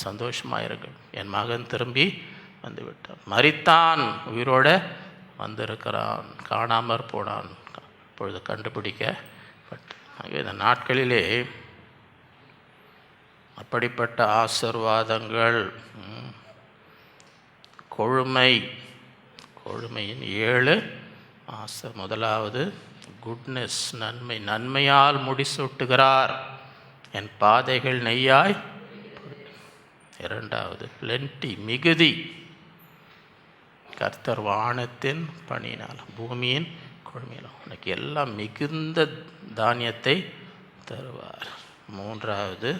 சந்தோஷமாக இருக்கும். என் மகன் திரும்பி வந்து விட்டான், மரித்தான், உயிரோடு வந்திருக்கிறான், காணாமற் போனான், இப்பொழுது கண்டுபிடிக்கப்பட்டு. ஆகவே இந்த நாட்களிலே அப்படிப்பட்ட ஆசீர்வாதங்கள், கொழுமையின் 7 முதலாவது குட்னஸ், நன்மை, நன்மையால் முடிசூட்டுகிறார், என் பாதைகள் நெய்யாய். இரண்டாவது பிளென்டி, மிகுதி, கர்த்தர் வானத்தின் பணியினால் பூமியின் கொழுமையினால் உனக்கு எல்லாம் மிகுந்த தானியத்தை தருவார். மூன்றாவது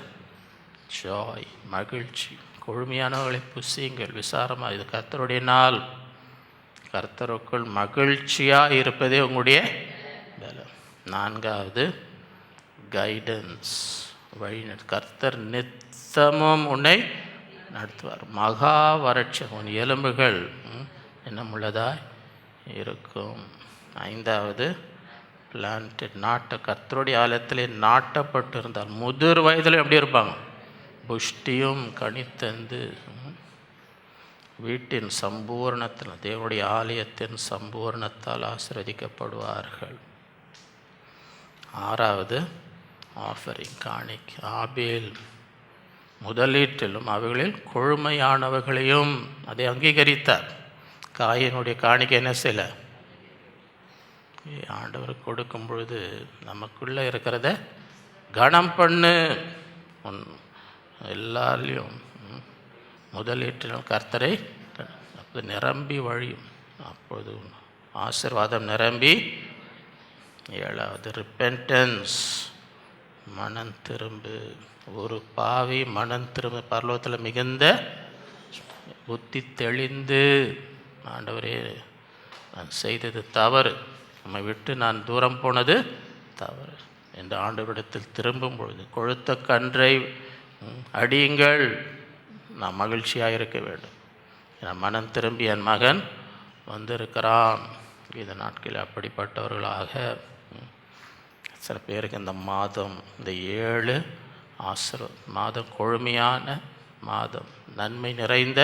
ஜாய், மகிழ்ச்சி, கொழுமையானவர்களை புசியுங்கள் விசாரமாக, இது கர்த்தருடைய நாள், கர்த்தருக்குள் மகிழ்ச்சியாக இருப்பதே உங்களுடைய பலம். நான்காவது கைடன்ஸ், வழிநடை, கர்த்தர் நித்தமும் உன்னை நடத்துவார், மகா வறட்சி உன் எலும்புகள் இன்னும் உள்ளதாய் இருக்கும். ஐந்தாவது பிளான்டட், கர்த்தருடைய ஆலயத்திலே நாட்டப்பட்டிருந்தால் முதிர் வயதில் எப்படி இருப்பாங்க? புஷ்டியும் கனித்தந்து வீட்டின் சம்பூர்ணத்தில், தேவனுடைய ஆலயத்தின் சம்பூர்ணத்தால் ஆசீர்வதிக்கப்படுவார்கள். ஆறாவது ஆஃபரிங், காணிக்கை, ஆபேல் முதலீட்டிலும் அவைகளில் கொழுமையானவர்களையும் அதை அங்கீகரித்தார். காயினுடைய காணிக்கை என்ன செய்யல? ஆண்டவருக்கு கொடுக்கும் பொழுது நமக்குள்ளே இருக்கிறத கனம் பண்ணு, எல்லாரையும் முதலீட்டிலும் கர்த்தரை, அப்போது நிரம்பி வழியும், அப்பொழுது ஆசீர்வாதம் நிரம்பி. ஏழாவது ரிப்பென்டன்ஸ், மனம் திரும்பு, ஒரு பாவி மனம் திரும்ப பரலோகத்தில் மிகுந்த புத்தி தெளிந்து, ஆண்டவரே நான் செய்தது தவறு, நம்மை விட்டு நான் தூரம் போனது தவறு என்று ஆண்டவரிடத்தில் திரும்பும் பொழுது, கொழுத்த கன்றை அடியுங்கள், நான் மகிழ்ச்சியாக இருக்க வேண்டும், என் மனம் திரும்பி என் மகன் வந்திருக்கிறான். இந்த நாட்களில் அப்படிப்பட்டவர்களாக சில பேருக்கு இந்த மாதம், இந்த 7 மாதம் கொழுமையான மாதம், நன்மை நிறைந்த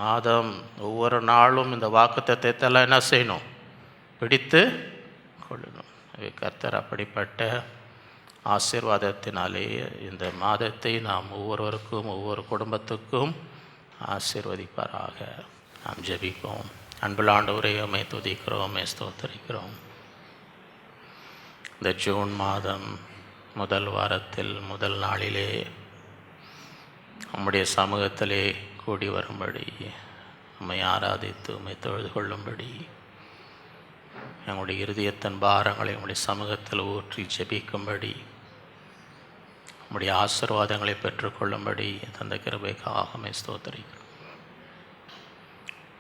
மாதம். ஒவ்வொரு நாளும் இந்த வாக்குத்தத்தத்தையெல்லாம் என்ன செய்யணும்? பிடித்து கொள்ளணும். கர்த்தர் அப்படிப்பட்ட ஆசீர்வாதத்தினாலே இந்த மாதத்தை நாம் ஒவ்வொருவருக்கும், ஒவ்வொரு குடும்பத்துக்கும் ஆசீர்வதிப்பாராக. நாம் ஜெபிப்போம். அன்புள்ள ஆண்டவரே, உம்மை துதிக்கிறோம், உம்மை ஸ்தோத்திரிக்கிறோம். இந்த ஜூன் மாதம் முதல் வாரத்தில் முதல் நாளிலே நம்முடைய சமூகத்திலே கூடி வரும்படி, உம்மை ஆராதித்து உம்மை தொழுது கொள்ளும்படி, எங்களுடைய இருதயத்தின் பாரங்களை உங்களுடைய சமூகத்தில் ஊற்றி ஜெபிக்கும்படி, உம்முடைய ஆசீர்வாதங்களை பெற்றுக்கொள்ளும்படி தந்த கிருபைக்காக உம்மை ஸ்தோத்திரிக்கிறோம்.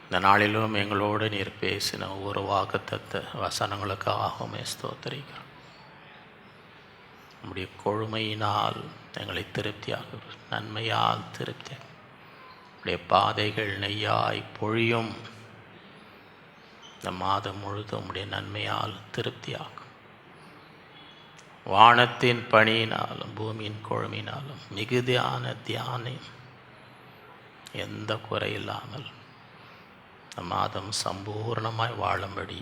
இந்த நாளிலும் எங்களோடு நீர் பேசின ஒவ்வொரு வாக்குத்தத்த வசனங்களுக்காக உம்மை ஸ்தோத்திரிக்கிறோம். நம்முடைய கொழுமையினால் எங்களை திருப்தியாக, நன்மையால் திருப்தியாக, நம்முடைய பாதைகள் நெய்யாய் பொழியும். இந்த மாதம் முழுதும் உம்முடைய நன்மையால் திருப்தியாகும். வானத்தின் பணியினாலும் பூமியின் கொழுமினாலும் மிகுதியான தியானம் எந்த குறையில்லாமல் இந்த மாதம் சம்பூர்ணமாய் வாழும்படி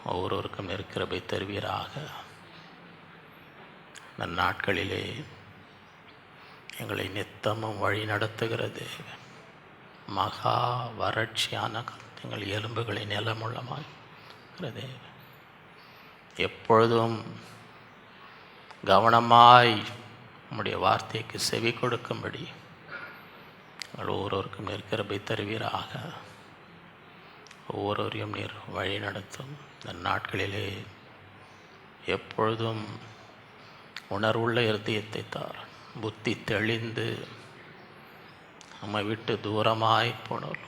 ஒவ்வொருவருக்கும் நெருக்கிறபை தருவீராக. இந்த நாட்களிலே எங்களை நித்தமும் வழி நடத்துகிறது. மகா வறட்சியான எங்கள் எலும்புகளை நிலமுள்ளமாகிறது. எப்பொழுதும் கவனமாய் உம்முடைய வார்த்தைக்கு செவி கொடுக்கும்படி எங்கள் ஒவ்வொருவருக்கும் நிற்கிறபை தருவீராக. ஒவ்வொருவரையும் நீர் வழி நடத்தும். இந்த நாட்களிலே எப்பொழுதும் உணர்வுள்ள இருதயத்தை தார். புத்தி தெளிந்து நம்மை விட்டு தூரமாய் போனோர்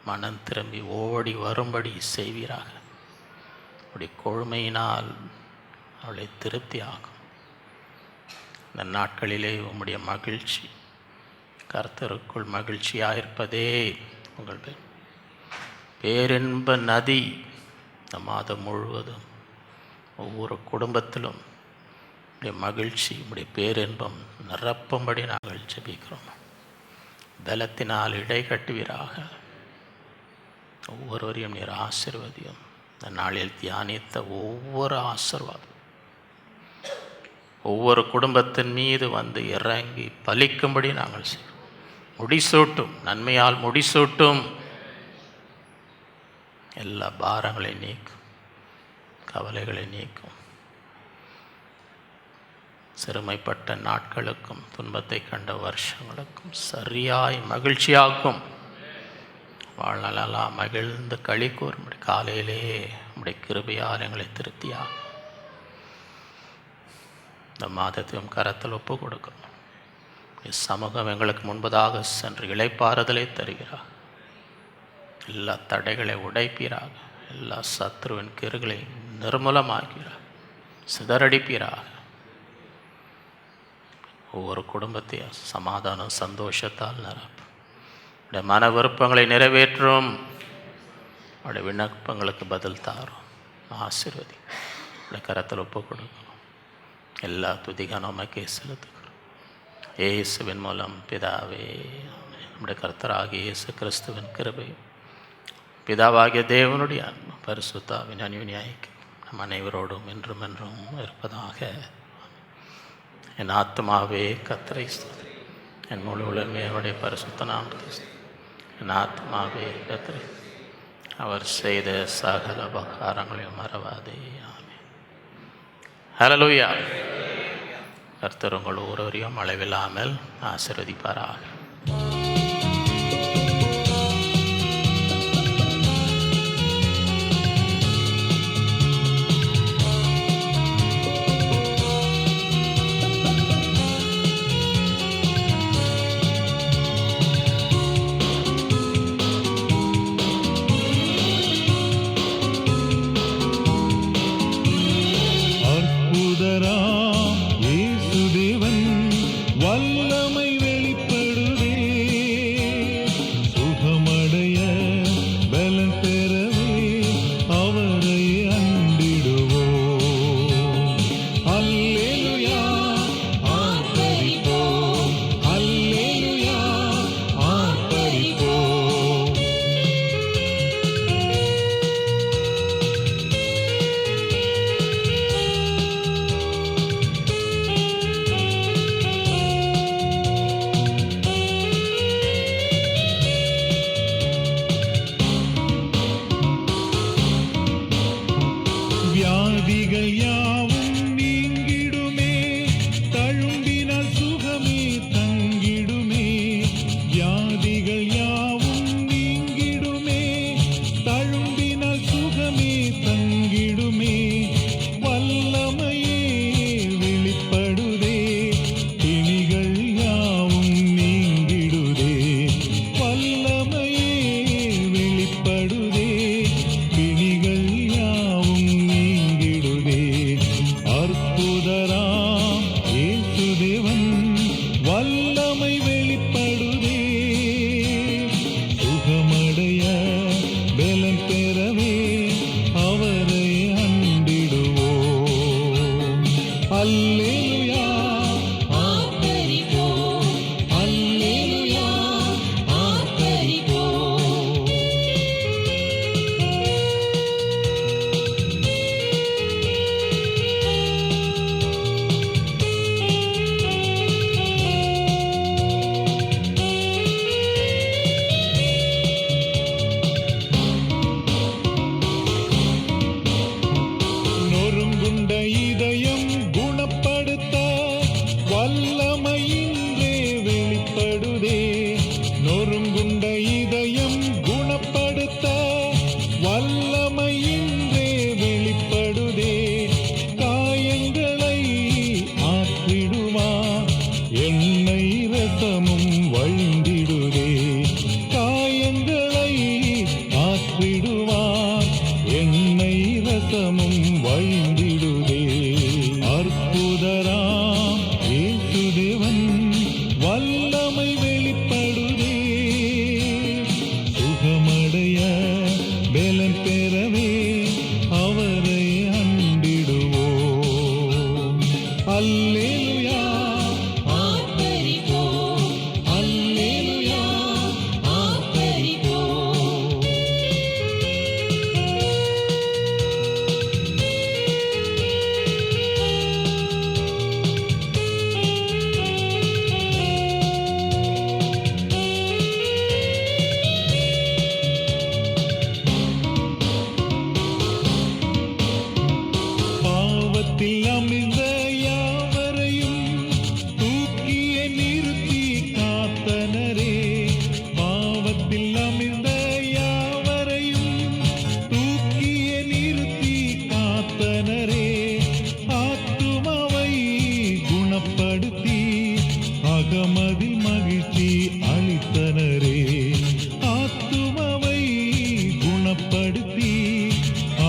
மனம் திரும்பி ஓடி வரும்படி செய்வீராக. அப்படி கொழுமையினால் அவளை திருப்தியாகும். இந்த நாட்களிலே உம்முடைய மகிழ்ச்சி, கர்த்தருக்குள் மகிழ்ச்சியாயிருப்பதே உங்கள் பேரின்ப நதி இந்த மாதம் முழுவதும் ஒவ்வொரு குடும்பத்திலும் உடைய மகிழ்ச்சி, உடைய பேரின்பம் நிரப்பும்படி நாங்கள் ஜெபிக்கிறோம். பலத்தினால் இடை கட்டுவீராக. ஒவ்வொருவரையும் நீர் ஆசீர்வதியும். இந்த நாளில் தியானித்த ஒவ்வொரு ஆசீர்வாதம் ஒவ்வொரு குடும்பத்தின் மீது வந்து இறங்கி பலிக்கும்படி நாங்கள் செய்வோம். முடிசூட்டும், நன்மையால் முடிசூட்டும். எல்லா பாரங்களை நீக்கும், கவலைகளை நீக்கும். சிறுமைப்பட்ட நாட்களுக்கும் துன்பத்தை கண்ட வருஷங்களுக்கும் சரியாய் மகிழ்ச்சியாக்கும். வாழ்நாளெல்லாம் மகிழ்ந்து களி கூறும்படி காலையிலே உம்முடைய கிருபையால் எங்களை திருப்தியாகும். இந்த மாதத்தையும் கரத்தில் ஒப்பு கொடுக்கணும். சமூகம் எங்களுக்கு முன்பதாக சென்று இளைப்பாறுதலை தருகிறார். எல்லா தடைகளை உடைப்பீராக. எல்லா சத்ருவின் கிருகளை நிர்மூலமாக்கிறார், சிதறடிப்பீராக. ஒவ்வொரு குடும்பத்தையும் சமாதானம் சந்தோஷத்தால் நிரப்பும். உடைய மன விருப்பங்களை நிறைவேற்றும். உடைய விண்ணப்பங்களுக்கு பதில் தாரும். ஆசீர்வதி. உடைய கரத்தில் ஒப்பு கொடுக்கணும். எல்லா துதிகான உமக்கே செலுத்துகிறோம். இயேசுவின் மூலம் பிதாவே. நம்முடைய கர்த்தராகிய இயேசு கிறிஸ்துவின் கிருபை, பிதாவாகிய தேவனுடைய அன்பு, பரிசுத்தாவின் அந்யோன்யம் நம் அனைவரோடும் என்றும் என்றும் இருப்பதாக. என் ஆத்மாவே கர்த்தரை ஸ்தோத்திரி. என் முழு உலகமே அவருடைய பரிசுத்த நாமத்தை. என் ஆத்மாவே கர்த்தரை, அவர் செய்த சகல உபகாரங்களையும் மறவாதே. ஆமென். ஹல்லேலூயா. கர்த்தர் உங்கள் ஒவ்வொருவரையும் அளவில்லாமல் ஆசீர்வதிப்பாராக. வல்லமை வெளிப்படுது. அல்லேலூயா ஆர்ப்பரிப்போம், அல்லேலூயா ஆர்ப்பரிப்போம். பாவத்தில் அமிழ்ந்த யாவரையும் தூக்கிய நிறுத்தி காத்தனரே, பாவத்தில் அமிழ்ந்த யாவரையும் தூக்கிய நிறுத்தி காத்தனரே, ஆத்துமாவை குணப்படுத்தி அகமதில் மகிழ்ச்சி அளித்தனரே, ஆத்துமாவை குணப்படுத்தி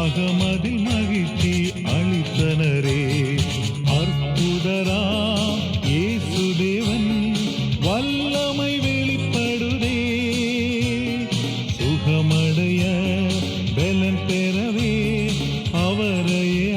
அகமதில் மகிழ்ச்சி அளித்தனரே. அற்புதராம் இயேசு தேவன் வல்லமை வெளிப்படுதே, சுகமடைய பலன் பெறவே அவரையே